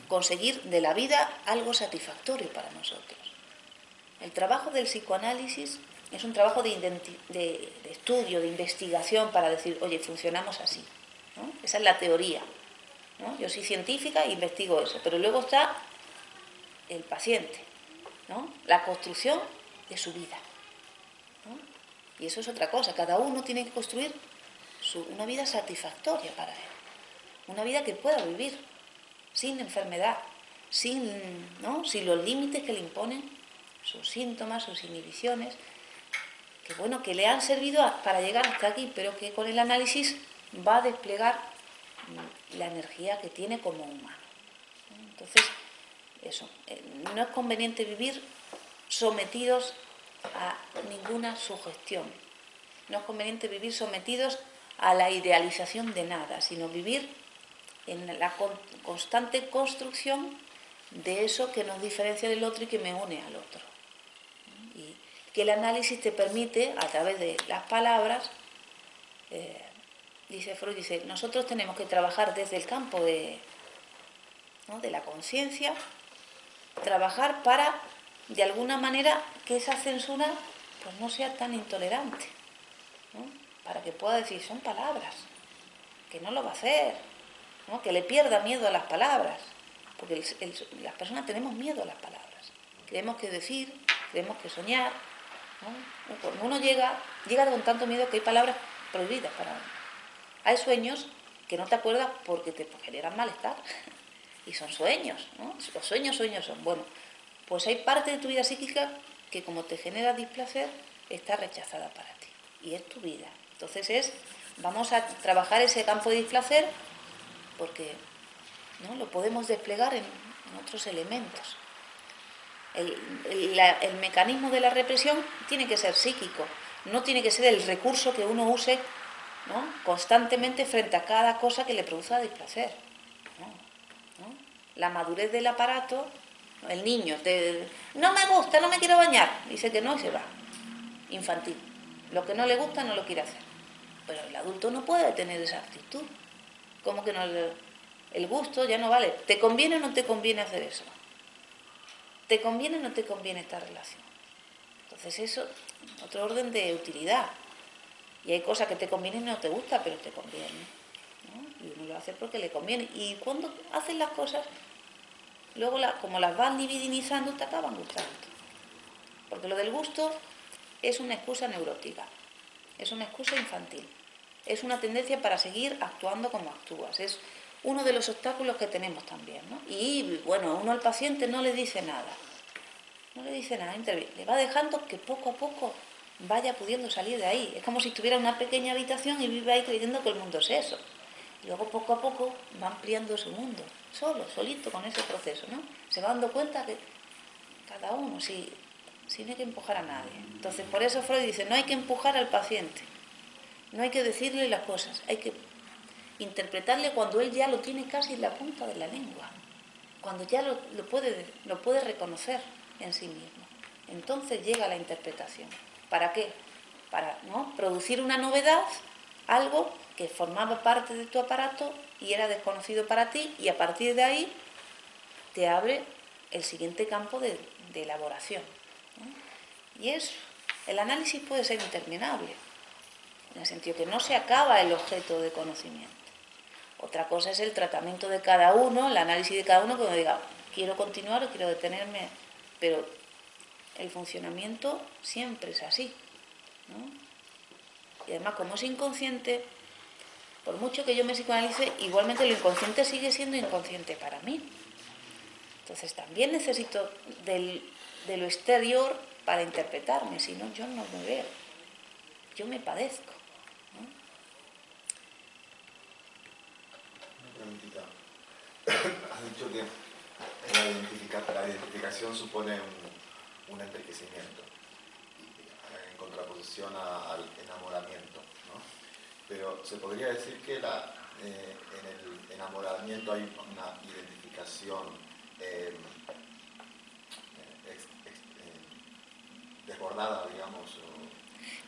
conseguir de la vida algo satisfactorio para nosotros. El trabajo del psicoanálisis es un trabajo de estudio, de investigación, para decir, oye, funcionamos así, ¿no? Esa es la teoría, ¿no? Yo soy científica e investigo eso, pero luego está el paciente, ¿no?, la construcción de su vida, ¿no? Y eso es otra cosa. Cada uno tiene que construir una vida satisfactoria para él. Una vida que pueda vivir sin enfermedad, sin los límites que le imponen sus síntomas, sus inhibiciones, que bueno, que le han servido para llegar hasta aquí, pero que con el análisis va a desplegar la energía que tiene como humano. Entonces, eso, no es conveniente vivir sometidos a ninguna sugestión. No es conveniente vivir sometidos a la idealización de nada, sino vivir en la constante construcción de eso que nos diferencia del otro y que me une al otro. Y que el análisis te permite, a través de las palabras, dice Freud, nosotros tenemos que trabajar desde el campo de la conciencia, trabajar para, de alguna manera, que esa censura pues no sea tan intolerante, ¿no? Para que pueda decir, son palabras, que no lo va a hacer, ¿no? Que le pierda miedo a las palabras, porque las personas tenemos miedo a las palabras, creemos que decir, creemos que soñar, ¿no? Cuando uno llega con tanto miedo que hay palabras prohibidas para uno. Hay sueños que no te acuerdas porque te generan malestar, y son sueños, ¿no? Los sueños son. Bueno, pues hay parte de tu vida psíquica que como te genera displacer, está rechazada para ti, y es tu vida. Entonces vamos a trabajar ese campo de displacer porque ¿no? Lo podemos desplegar en otros elementos. El mecanismo de la represión tiene que ser psíquico, no tiene que ser el recurso que uno use, ¿no? Constantemente frente a cada cosa que le produzca displacer. ¿No? La madurez del aparato, el niño, no me gusta, no me quiero bañar, dice que no y se va. Infantil. Lo que no le gusta no lo quiere hacer. Pero el adulto no puede tener esa actitud. ¿Cómo que no? El gusto ya no vale. ¿Te conviene o no te conviene hacer eso? ¿Te conviene o no te conviene esta relación? Entonces eso, otro orden de utilidad. Y hay cosas que te convienen y no te gusta, pero te conviene, ¿no? Y uno lo hace porque le conviene. Y cuando haces las cosas, luego como las vas libidinizando, te acaban gustando. Porque lo del gusto es una excusa neurótica, es una excusa infantil, es una tendencia para seguir actuando como actúas. Es uno de los obstáculos que tenemos también, ¿no? Y bueno, uno al paciente no le dice nada, le va dejando que poco a poco vaya pudiendo salir de ahí. Es como si tuviera una pequeña habitación y vive ahí creyendo que el mundo es eso. Y luego poco a poco va ampliando su mundo, solito con ese proceso, ¿no? Se va dando cuenta que cada uno, sí, no hay que empujar a nadie. Entonces, por eso Freud dice, no hay que empujar al paciente, no hay que decirle las cosas, hay que interpretarle cuando él ya lo tiene casi en la punta de la lengua, cuando ya lo puede reconocer en sí mismo. Entonces llega la interpretación. ¿Para qué? Para, ¿no?, producir una novedad, algo que formaba parte de tu aparato y era desconocido para ti, y a partir de ahí te abre el siguiente campo de elaboración, ¿no? Y el análisis puede ser interminable, en el sentido que no se acaba el objeto de conocimiento. Otra cosa es el tratamiento de cada uno, el análisis de cada uno, que uno diga, quiero continuar o quiero detenerme, pero el funcionamiento siempre es así, ¿no? Y además, como es inconsciente, por mucho que yo me psicoanalice, igualmente lo inconsciente sigue siendo inconsciente para mí. Entonces también necesito de lo exterior para interpretarme, si no, yo no me veo, yo me padezco, ¿no? Una preguntita. Has dicho que la identificación supone un enriquecimiento, en contraposición al enamoramiento, ¿no? Pero se podría decir que en el enamoramiento hay una identificación desbordada, digamos.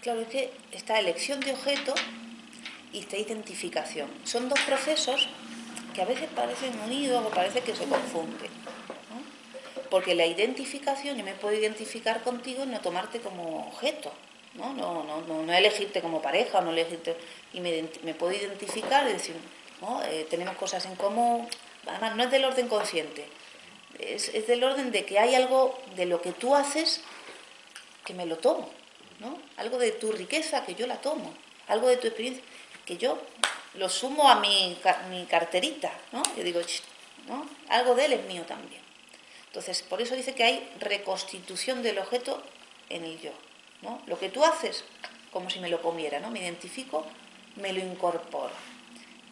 Claro, es que está elección de objeto y está identificación. Son dos procesos que a veces parecen unidos o parece que se confunden, ¿no? Porque la identificación, yo me puedo identificar contigo y no tomarte como objeto, ¿no? No elegirte como pareja, o no elegirte, y me puedo identificar y decir, ¿no? Tenemos cosas en común. Además, no es del orden consciente, es del orden de que hay algo de lo que tú haces que me lo tomo, ¿no? Algo de tu riqueza que yo la tomo, algo de tu experiencia que yo lo sumo a mi carterita, ¿no? Yo digo, ¿no? Algo de él es mío también. Entonces, por eso dice que hay reconstitución del objeto en el yo, ¿no? Lo que tú haces, como si me lo comiera, ¿no? Me identifico, me lo incorporo.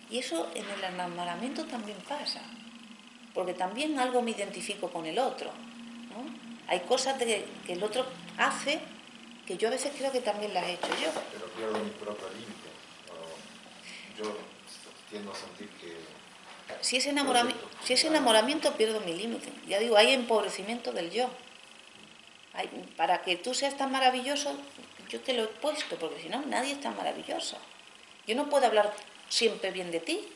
Y eso en el enamoramiento también pasa, porque también algo me identifico con el otro, ¿no? Hay cosas que el otro hace que yo a veces creo que también las he hecho yo. Pero pierdo mi propio límite. Yo tiendo a sentir que... Si es enamoramiento, pierdo mi límite. Ya digo, hay empobrecimiento del yo. Para que tú seas tan maravilloso, yo te lo he puesto, porque si no, nadie es tan maravilloso. Yo no puedo hablar siempre bien de ti,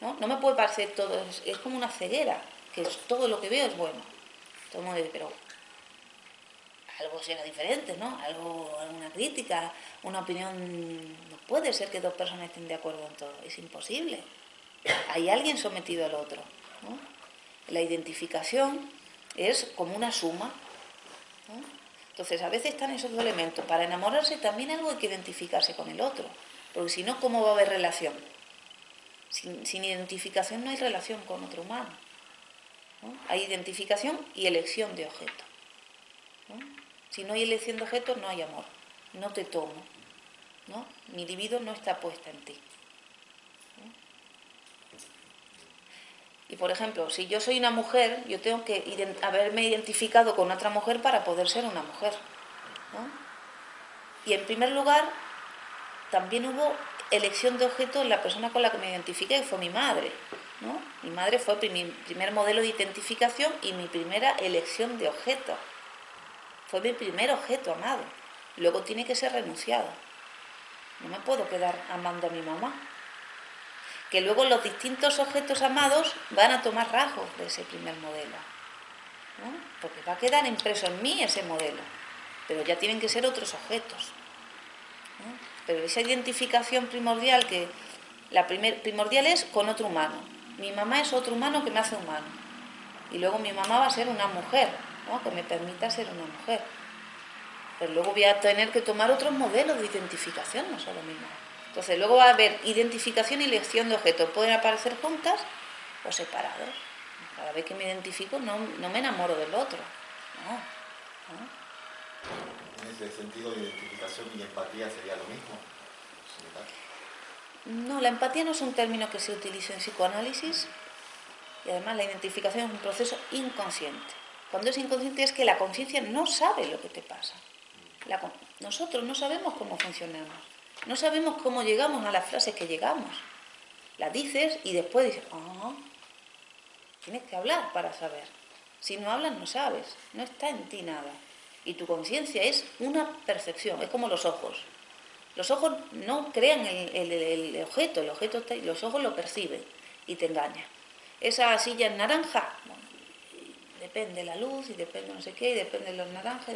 ¿no? No me puede parecer todo, es como una ceguera, que todo lo que veo es bueno. Todo el mundo dice, pero algo será diferente, ¿no? Alguna crítica, una opinión. No puede ser que dos personas estén de acuerdo en todo, es imposible. Hay alguien sometido al otro, ¿no? La identificación es como una suma, ¿no? Entonces, a veces están esos dos elementos. Para enamorarse también algo hay que identificarse con el otro, porque si no, ¿cómo va a haber relación? Sin identificación no hay relación con otro humano, ¿no? Hay identificación y elección de objeto, ¿no? Si no hay elección de objeto, no hay amor. No te tomo, ¿no? Mi libido no está puesta en ti, ¿no? Y, por ejemplo, si yo soy una mujer, yo tengo que haberme identificado con otra mujer para poder ser una mujer, ¿no? Y, en primer lugar, también hubo elección de objeto en la persona con la que me identifiqué, que fue mi madre, ¿no? Mi madre fue mi primer modelo de identificación y mi primera elección de objeto. Fue mi primer objeto amado. Luego tiene que ser renunciado. No me puedo quedar amando a mi mamá. Que luego los distintos objetos amados van a tomar rasgos de ese primer modelo, ¿no? Porque va a quedar impreso en mí ese modelo, pero ya tienen que ser otros objetos, ¿no? Pero esa identificación primordial, primordial es con otro humano. Mi mamá es otro humano que me hace humano. Y luego mi mamá va a ser una mujer, ¿no? Que me permita ser una mujer. Pero luego voy a tener que tomar otros modelos de identificación, no solo mi mamá. Entonces, luego va a haber identificación y elección de objetos. Pueden aparecer juntas o separados. Cada vez que me identifico, no me enamoro del otro. No. En ese sentido, identificación y empatía sería lo mismo. No, la empatía no es un término que se utilice en psicoanálisis. Y además, la identificación es un proceso inconsciente. Cuando es inconsciente es que la conciencia no sabe lo que te pasa. Nosotros no sabemos cómo funcionamos. No sabemos cómo llegamos a las frases que llegamos. Las dices y después dices, tienes que hablar para saber. Si no hablas, no sabes. No está en ti nada. Y tu conciencia es una percepción, es como los ojos. Los ojos no crean el objeto, el objeto está ahí, los ojos lo perciben y te engañan. Esa silla es naranja, bueno, depende de la luz y depende no sé qué, y depende de los naranjas,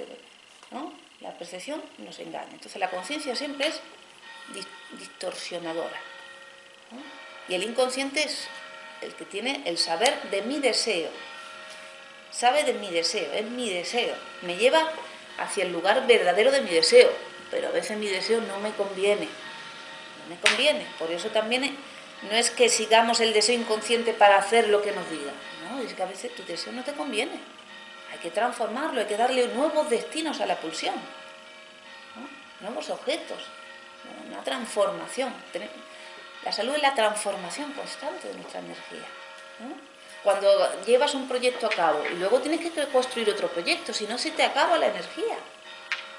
¿no? La percepción nos engaña. Entonces la conciencia siempre es distorsionadora, ¿no? Y el inconsciente es el que tiene el saber de mi deseo. Sabe de mi deseo, es mi deseo. Me lleva hacia el lugar verdadero de mi deseo. Pero a veces mi deseo no me conviene. No me conviene. Por eso también no es que sigamos el deseo inconsciente para hacer lo que nos diga. No, es que a veces tu deseo no te conviene. Hay que transformarlo, hay que darle nuevos destinos a la pulsión, ¿no? Nuevos objetos, una transformación. La salud es la transformación constante de nuestra energía, ¿no? Cuando llevas un proyecto a cabo y luego tienes que construir otro proyecto, si no se te acaba la energía,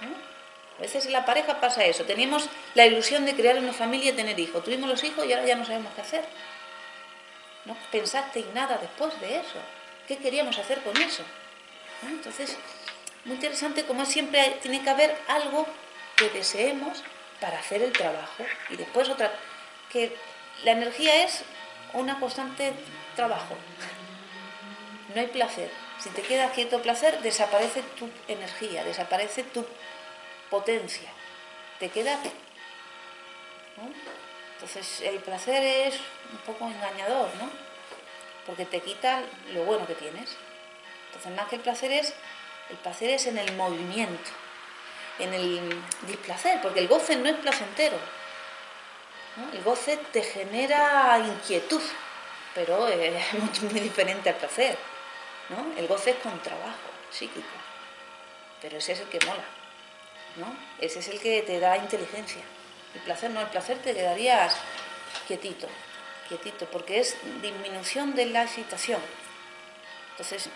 ¿no? A veces en la pareja pasa eso. Teníamos la ilusión de crear una familia y tener hijos. Tuvimos los hijos y ahora ya no sabemos qué hacer. No pensasteis nada después de eso. ¿Qué queríamos hacer con eso? ¿No? Entonces, muy interesante como siempre tiene que haber algo que deseemos para hacer el trabajo. Y después otra, que la energía es una constante trabajo. No hay placer. Si te quedas quieto placer, desaparece tu energía, desaparece tu potencia. Te queda, ¿no? Entonces el placer es un poco engañador, ¿no? Porque te quita lo bueno que tienes. Entonces más que el placer es en el movimiento. en el displacer, porque el goce no es placentero, ¿no? El goce te genera inquietud, pero es muy diferente al placer, ¿no? El goce es con trabajo psíquico, pero ese es el que mola, ¿no? Ese es el que te da inteligencia. El placer no, el placer te quedarías quietito, porque es disminución de la excitación. Entonces,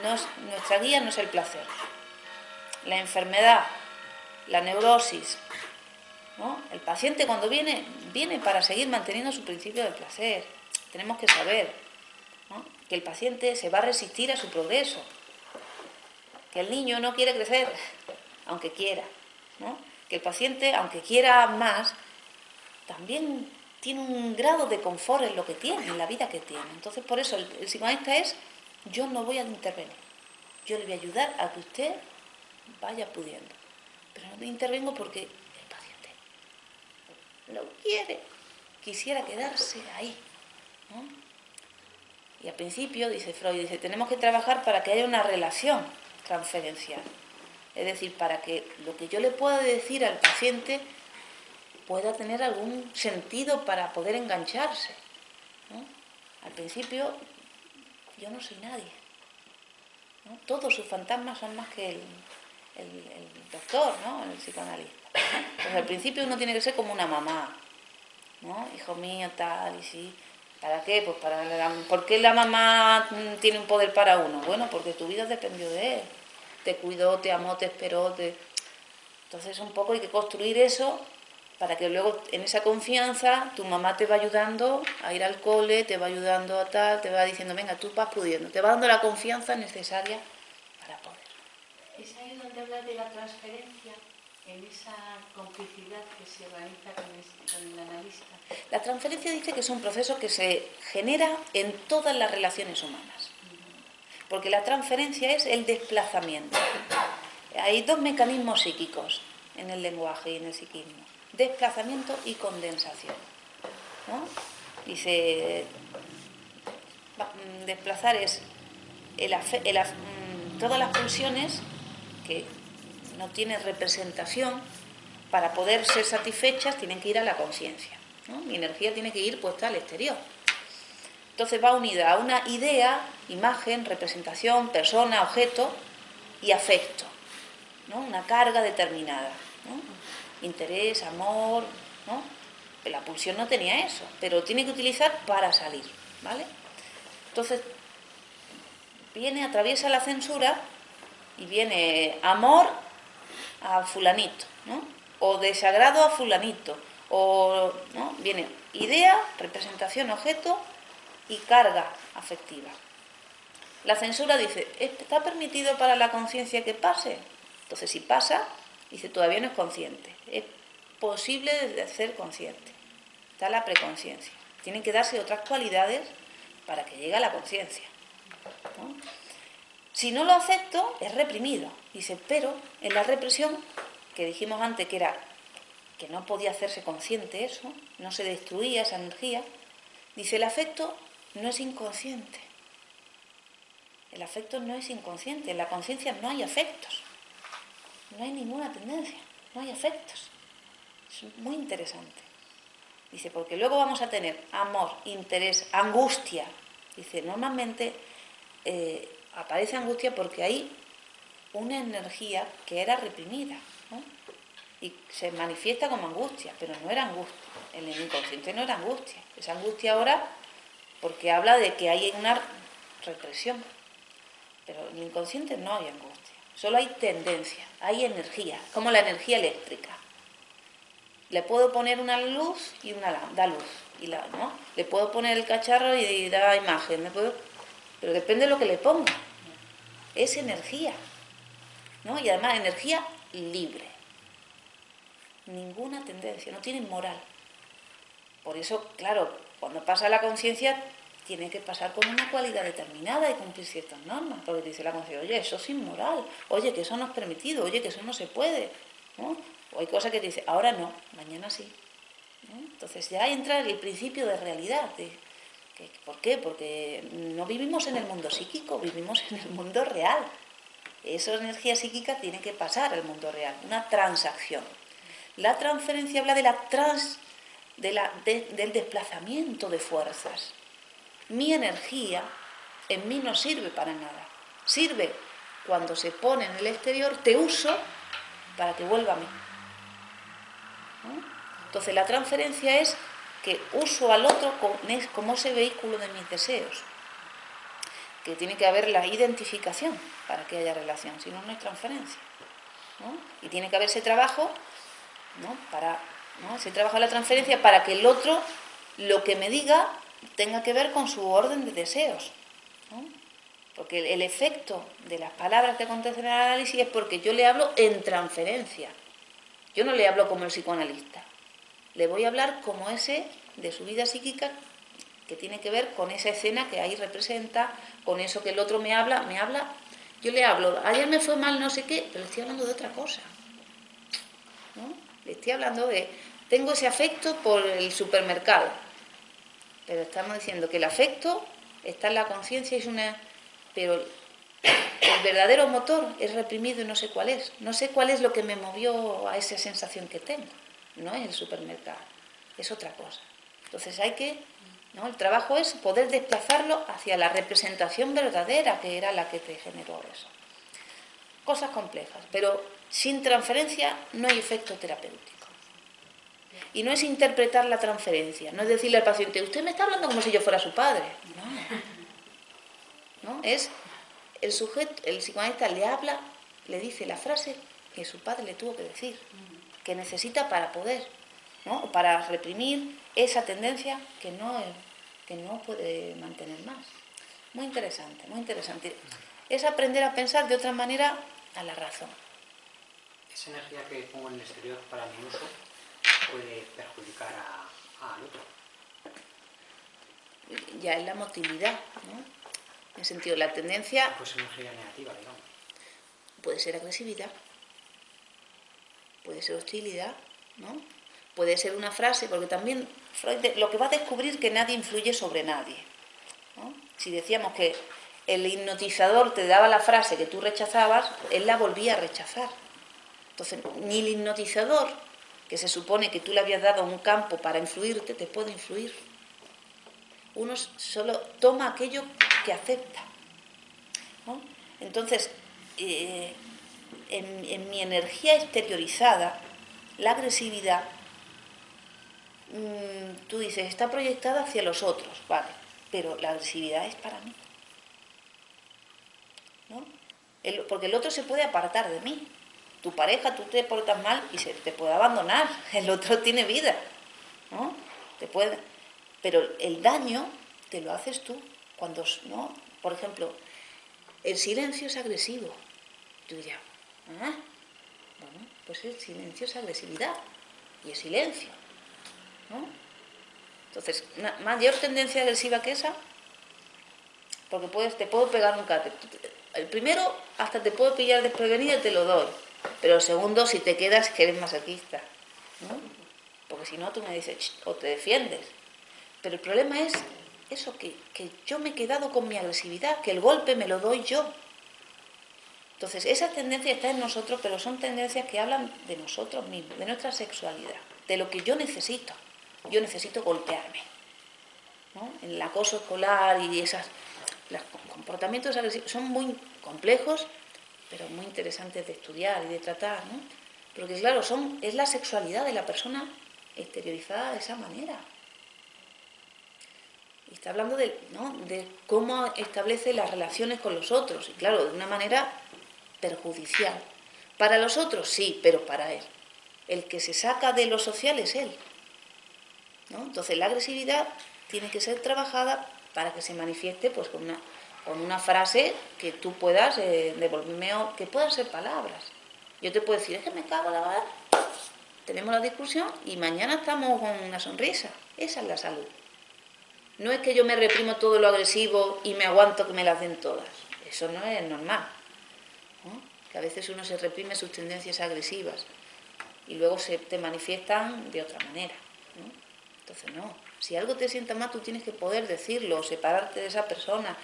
nuestra guía no es el placer. La enfermedad, la neurosis, ¿no? El paciente cuando viene para seguir manteniendo su principio de placer. Tenemos que saber, ¿no?, que el paciente se va a resistir a su progreso, que el niño no quiere crecer, aunque quiera, ¿no? Que el paciente, aunque quiera más, también tiene un grado de confort en lo que tiene, en la vida que tiene. Entonces, por eso el psicoanalista es: yo no voy a intervenir, yo le voy a ayudar a que usted vaya pudiendo, pero no te intervengo porque el paciente lo quiere, quisiera quedarse ahí, ¿no? Y al principio, dice Freud, tenemos que trabajar para que haya una relación transferencial, es decir, para que lo que yo le pueda decir al paciente pueda tener algún sentido para poder engancharse, ¿no? Al principio yo no soy nadie, ¿no? Todos sus fantasmas son más que el doctor, ¿no?, el psicoanalista. Pues al principio uno tiene que ser como una mamá, ¿no? Hijo mío, tal, y sí. ¿Para qué? Pues ¿por qué la mamá tiene un poder para uno? Bueno, porque tu vida dependió de él. Te cuidó, te amó, te esperó. Entonces un poco hay que construir eso para que luego en esa confianza tu mamá te va ayudando a ir al cole, te va ayudando a tal, te va diciendo: venga, tú vas pudiendo, te va dando la confianza necesaria para poder. Es ahí donde habla de la transferencia, en esa complicidad que se realiza con el analista. La transferencia dice que es un proceso que se genera en todas las relaciones humanas, porque la transferencia es el desplazamiento. Hay dos mecanismos psíquicos en el lenguaje y en el psiquismo: desplazamiento y condensación, ¿no? Dice, desplazar es todas las pulsiones que no tienen representación, para poder ser satisfechas tienen que ir a la conciencia, ¿no? Mi energía tiene que ir puesta al exterior. Entonces va unida a una idea, imagen, representación, persona, objeto y afecto, ¿no? Una carga determinada, ¿no? Interés, amor, ¿no? La pulsión no tenía eso, pero tiene que utilizar para salir, ¿vale? Entonces atraviesa la censura y viene amor a fulanito, ¿no? O desagrado a fulanito, o, ¿no?, viene idea, representación, objeto y carga afectiva. La censura dice: ¿está permitido para la conciencia que pase? Entonces, si pasa, dice, todavía no es consciente. Es posible de ser consciente. Está la preconciencia. Tienen que darse otras cualidades para que llegue a la conciencia, ¿no? Si no lo acepto, es reprimido. Dice, pero en la represión, que dijimos antes que era que no podía hacerse consciente eso, no se destruía esa energía, dice, el afecto no es inconsciente. El afecto no es inconsciente. En la conciencia no hay afectos. No hay ninguna tendencia. No hay afectos. Es muy interesante. Dice, porque luego vamos a tener amor, interés, angustia. Dice, normalmente aparece angustia porque hay una energía que era reprimida, ¿no? Y se manifiesta como angustia, pero no era angustia. En el inconsciente no era angustia. Es angustia ahora porque habla de que hay una represión. Pero en el inconsciente no hay angustia. Solo hay tendencia, hay energía, como la energía eléctrica. Le puedo poner una luz y una da luz, ¿no? Le puedo poner el cacharro y da imagen, pero depende de lo que le ponga. Es energía, ¿no? Y además energía libre. Ninguna tendencia, no tiene moral. Por eso, claro, cuando pasa la conciencia, tiene que pasar con una cualidad determinada y cumplir ciertas normas. Porque dice la conciencia, oye, eso es inmoral, oye, que eso no es permitido, oye, que eso no se puede, ¿no? O hay cosas que te dice, ahora no, mañana sí, ¿no? Entonces ya entra el principio de realidad. ¿Por qué? Porque no vivimos en el mundo psíquico, vivimos en el mundo real. esa energía psíquica tiene que pasar al mundo real, una transacción. La transferencia habla de del desplazamiento de fuerzas. Mi energía en mí no sirve para nada. Sirve cuando se pone en el exterior, te uso para que vuelva a mí. ¿No? Entonces la transferencia es que uso al otro como ese vehículo de mis deseos. Que tiene que haber la identificación para que haya relación, si no, no hay transferencia. ¿No? Y tiene que haber ese trabajo, ¿no? Ese trabajo de la transferencia para que el otro, lo que me diga, tenga que ver con su orden de deseos. ¿No? Porque el efecto de las palabras que acontecen en el análisis es porque yo le hablo en transferencia. Yo no le hablo como el psicoanalista. Le voy a hablar como ese de su vida psíquica que tiene que ver con esa escena que ahí representa, con eso que el otro me habla. Yo le hablo, ayer me fue mal no sé qué, pero le estoy hablando de otra cosa. ¿No? Le estoy hablando de, tengo ese afecto por el supermercado, pero estamos diciendo que el afecto está en la conciencia, pero el verdadero motor es reprimido y no sé cuál es. No sé cuál es lo que me movió a esa sensación que tengo. No es el supermercado, es otra cosa. Entonces ¿no? El trabajo es poder desplazarlo hacia la representación verdadera que era la que te generó eso. Cosas complejas, pero sin transferencia no hay efecto terapéutico. Y no es interpretar la transferencia, no es decirle al paciente, usted me está hablando como si yo fuera su padre. No, es el sujeto, el psicoanalista le habla, le dice la frase que su padre le tuvo que decir, que necesita para poder, ¿no? Para reprimir esa tendencia que no puede mantener más. Muy interesante, muy interesante. Es aprender a pensar de otra manera a la razón. Esa energía que pongo en el exterior para mi uso puede perjudicar al otro. Ya es la motilidad, ¿no? En el sentido, la tendencia Pues energía negativa, digamos. puede ser agresividad, puede ser hostilidad, ¿no? Puede ser una frase, porque también Freud lo que va a descubrir que nadie influye sobre nadie, ¿no? Si decíamos que el hipnotizador te daba la frase que tú rechazabas, él la volvía a rechazar. Entonces, ni el hipnotizador, que se supone que tú le habías dado un campo para influirte, te puede influir. Uno solo toma aquello que acepta, ¿no? Entonces, en mi energía exteriorizada, la agresividad, tú dices, está proyectada hacia los otros, vale, pero la agresividad es para mí, ¿no? Porque el otro se puede apartar de mí. Tu pareja, tú te portas mal y se te puede abandonar. El otro tiene vida, ¿no? Pero el daño te lo haces tú. Cuando, ¿no? Por ejemplo, el silencio es agresivo. Tú dirías, bueno, pues el silencio es agresividad y es silencio, ¿no? Entonces, una mayor tendencia agresiva que esa, porque te puedo pegar un cate. El primero, hasta te puedo pillar desprevenido y te lo doy. Pero el segundo, si te quedas, que eres masoquista, ¿no? Porque si no, tú me dices, o te defiendes. Pero el problema es eso, que yo me he quedado con mi agresividad, que el golpe me lo doy yo. Entonces, esa tendencia está en nosotros, pero son tendencias que hablan de nosotros mismos, de nuestra sexualidad, de lo que yo necesito. Yo necesito golpearme, ¿no? En el acoso escolar y los comportamientos agresivos son muy complejos, pero muy interesantes de estudiar y de tratar, ¿no? Porque claro, es la sexualidad de la persona exteriorizada de esa manera. Y está hablando de cómo establece las relaciones con los otros, y claro, de una manera perjudicial. Para los otros sí, pero para él. El que se saca de lo social es él, ¿no? Entonces la agresividad tiene que ser trabajada para que se manifieste pues con una frase que tú puedas devolverme, que puedan ser palabras. Yo te puedo decir, es que me cago en la mar. Tenemos la discusión y mañana estamos con una sonrisa. Esa es la salud. No es que yo me reprimo todo lo agresivo y me aguanto que me las den todas. Eso no es normal, ¿no? Que a veces uno se reprime sus tendencias agresivas y luego te manifiestan de otra manera, ¿no? Entonces no. Si algo te sienta mal, tú tienes que poder decirlo, separarte de esa persona.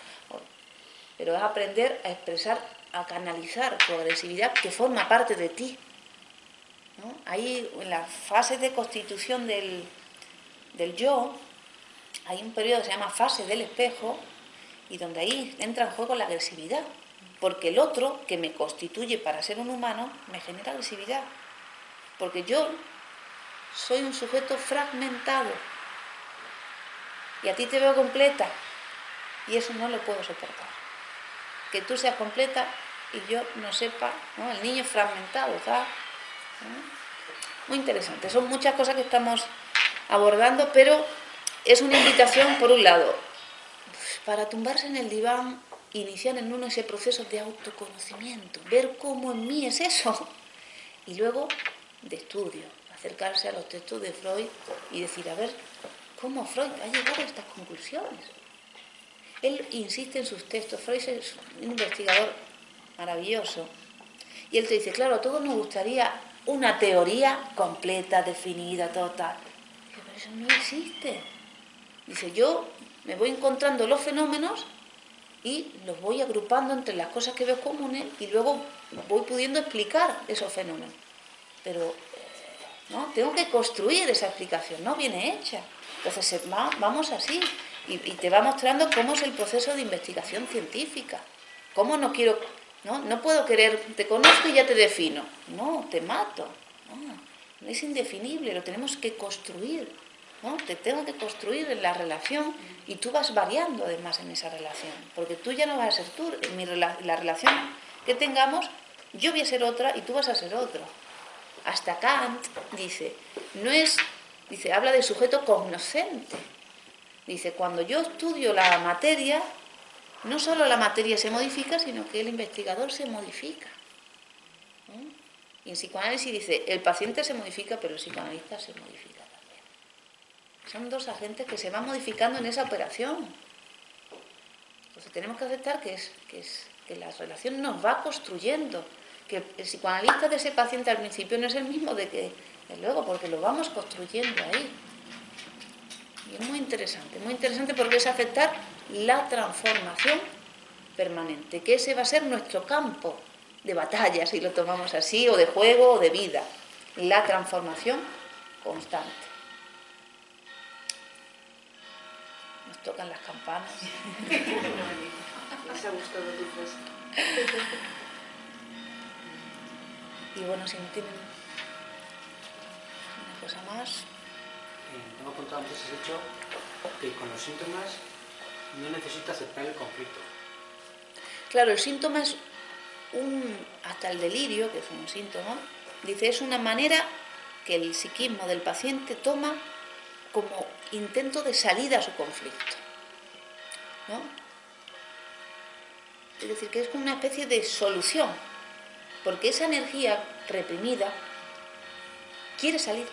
pero es aprender a expresar, a canalizar tu agresividad que forma parte de ti, ¿no? Ahí, en la fase de constitución del yo, hay un periodo que se llama fase del espejo, y donde ahí entra en juego la agresividad, porque el otro, que me constituye para ser un humano, me genera agresividad, porque yo soy un sujeto fragmentado, y a ti te veo completa, y eso no lo puedo soportar. Que tú seas completa y yo no sepa, ¿no? El niño fragmentado, ¿sabes? Muy interesante. Son muchas cosas que estamos abordando, pero es una invitación, por un lado, para tumbarse en el diván, iniciar en uno ese proceso de autoconocimiento, ver cómo en mí es eso, y luego de estudio, acercarse a los textos de Freud y decir, a ver, ¿cómo Freud ha llegado a estas conclusiones? Él insiste en sus textos, Freud es un investigador maravilloso, y él te dice, claro, a todos nos gustaría una teoría completa, definida, total, pero eso no existe. Dice, yo me voy encontrando los fenómenos y los voy agrupando entre las cosas que veo comunes y luego voy pudiendo explicar esos fenómenos. Pero no, tengo que construir esa explicación, no viene hecha. Entonces vamos así y te va mostrando cómo es el proceso de investigación científica. Cómo no puedo querer, te conozco y ya te defino. No, te mato. No es indefinible, lo tenemos que construir. ¿No? Te tengo que construir en la relación y tú vas variando además en esa relación, porque tú ya no vas a ser tú, la relación que tengamos, yo voy a ser otra y tú vas a ser otro. Hasta Kant dice, habla de sujeto cognoscente. Dice, cuando yo estudio la materia, no solo la materia se modifica, sino que el investigador se modifica. ¿No? Y en psicoanálisis dice, el paciente se modifica, pero el psicoanalista se modifica. Son dos agentes que se van modificando en esa operación. Entonces tenemos que aceptar que la relación nos va construyendo, que el psicoanalista de ese paciente al principio no es el mismo de luego, porque lo vamos construyendo ahí. Y es muy interesante porque es aceptar la transformación permanente, que ese va a ser nuestro campo de batalla, si lo tomamos así, o de juego o de vida. La transformación constante. Tocan las campanas. Les ha gustado tu frase. Y bueno, si no tienen una cosa más. Tengo apuntado antes, has dicho que con los síntomas no necesito aceptar el conflicto. Claro, el síntoma es hasta el delirio, que es un síntoma, dice, es una manera que el psiquismo del paciente toma como intento de salida a su conflicto, ¿no? Es decir, que es como una especie de solución, porque esa energía reprimida quiere salir.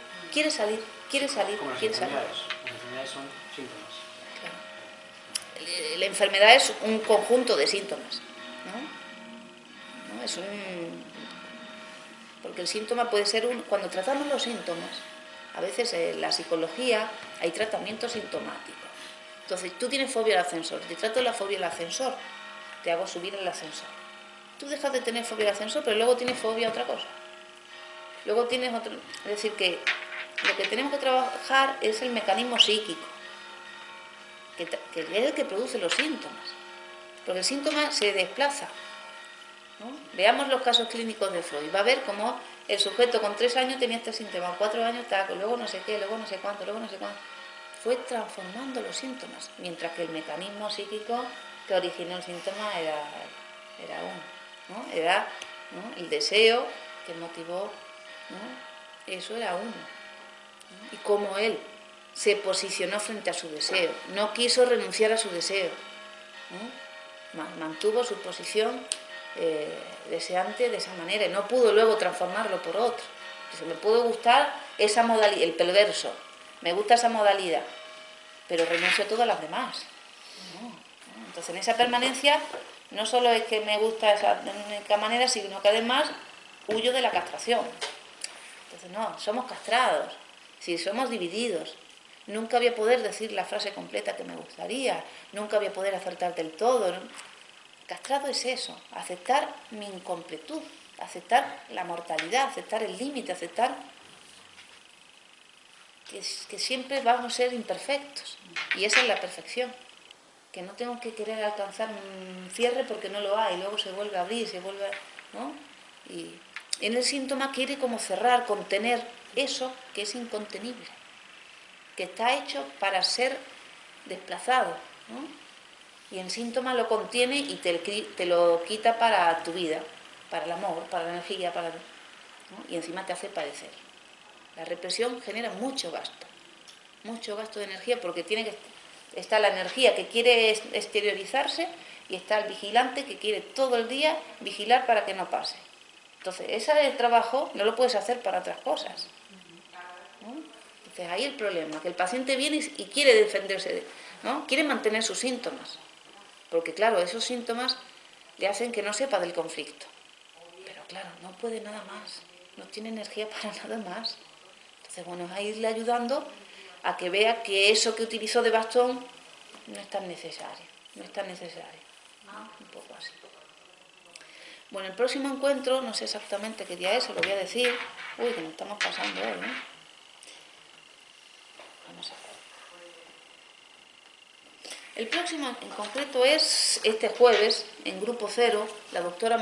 Como las enfermedades. Las enfermedades son síntomas. Claro. La enfermedad es un conjunto de síntomas, ¿no? Porque el síntoma puede ser cuando tratamos los síntomas, a veces en la psicología hay tratamientos sintomáticos. Entonces, tú tienes fobia al ascensor, te trato la fobia al ascensor, te hago subir el ascensor. Tú dejas de tener fobia al ascensor, pero luego tienes fobia a otra cosa. Luego tienes otro. Es decir, que lo que tenemos que trabajar es el mecanismo psíquico, que es el que produce los síntomas. Porque el síntoma se desplaza, ¿no? Veamos los casos clínicos de Freud. Va a ver cómo el sujeto con 3 años tenía este síntoma, 4 años taco, luego no sé qué, luego no sé cuánto, luego no sé cuánto. Fue transformando los síntomas, mientras que el mecanismo psíquico que originó el síntoma era uno, ¿no? Era, ¿no?, el deseo que motivó, ¿no? Eso era uno, ¿no? Y cómo él se posicionó frente a su deseo, no quiso renunciar a su deseo, ¿no? Mantuvo su posición deseante de esa manera y no pudo luego transformarlo por otro. Entonces, me puede gustar esa modalidad, el perverso, me gusta esa modalidad, pero renuncio a todas las demás. ¿No? Entonces, en esa permanencia no solo es que me gusta esa única manera, sino que además huyo de la castración. Entonces, no, somos castrados, si somos divididos. Nunca voy a poder decir la frase completa que me gustaría, nunca voy a poder acertar del todo, ¿no? castrado es eso, aceptar mi incompletud, aceptar la mortalidad, aceptar el límite, aceptar que siempre vamos a ser imperfectos. Y esa es la perfección. Que no tengo que querer alcanzar un cierre porque no lo hay, luego se vuelve a abrir, se vuelve a... ¿no? Y en el síntoma quiere como cerrar, contener eso que es incontenible, que está hecho para ser desplazado, ¿no? Y el síntoma lo contiene y te lo quita para tu vida, para el amor, para la energía, ¿no? Y encima te hace padecer. La represión genera mucho gasto de energía, porque está la energía que quiere exteriorizarse y está el vigilante que quiere todo el día vigilar para que no pase. Entonces, ese trabajo no lo puedes hacer para otras cosas, ¿no? Entonces, ahí el problema, que el paciente viene y quiere defenderse, ¿no? Quiere mantener sus síntomas, porque claro, esos síntomas le hacen que no sepa del conflicto. Pero claro, no puede nada más, no tiene energía para nada más. Entonces, bueno, es a irle ayudando a que vea que eso que utilizó de bastón no es tan necesario, Un poco así. Bueno, el próximo encuentro, no sé exactamente qué día es, se lo voy a decir. Uy, que nos estamos pasando hoy, ¿no? Vamos a ver. El próximo en concreto es este jueves, en Grupo Cero, la doctora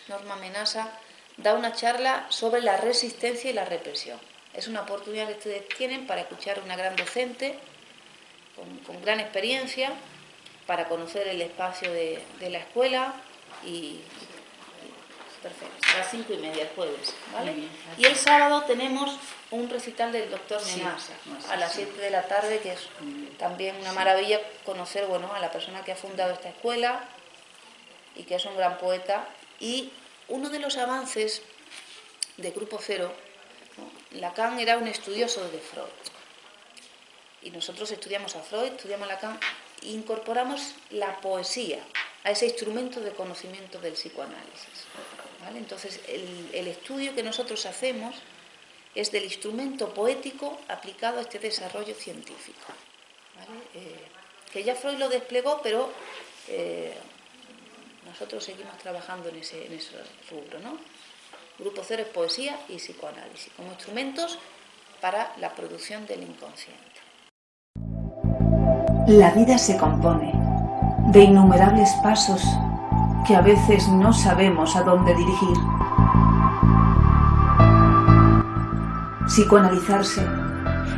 Norma Menasa, da una charla sobre la resistencia y la represión. Es una oportunidad que ustedes tienen para escuchar a una gran docente con gran experiencia, para conocer el espacio de la escuela y perfecto, a las 5:30 el jueves, ¿vale? Muy bien, y el sábado tenemos un recital del doctor Menasa, sí, a las 7 de la tarde, que es también una maravilla conocer, bueno, a la persona que ha fundado esta escuela y que es un gran poeta. Y uno de los avances de Grupo Cero, ¿no? Lacan era un estudioso de Freud. Y nosotros estudiamos a Freud, estudiamos a Lacan e incorporamos la poesía a ese instrumento de conocimiento del psicoanálisis, ¿vale? Entonces, el estudio que nosotros hacemos es del instrumento poético aplicado a este desarrollo científico, ¿vale? Que ya Freud lo desplegó, pero nosotros seguimos trabajando en ese rubro, ¿no? Grupo Cero es poesía y psicoanálisis como instrumentos para la producción del inconsciente. La vida se compone de innumerables pasos que a veces no sabemos a dónde dirigir. Psicoanalizarse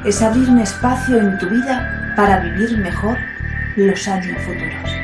es abrir un espacio en tu vida para vivir mejor los años futuros.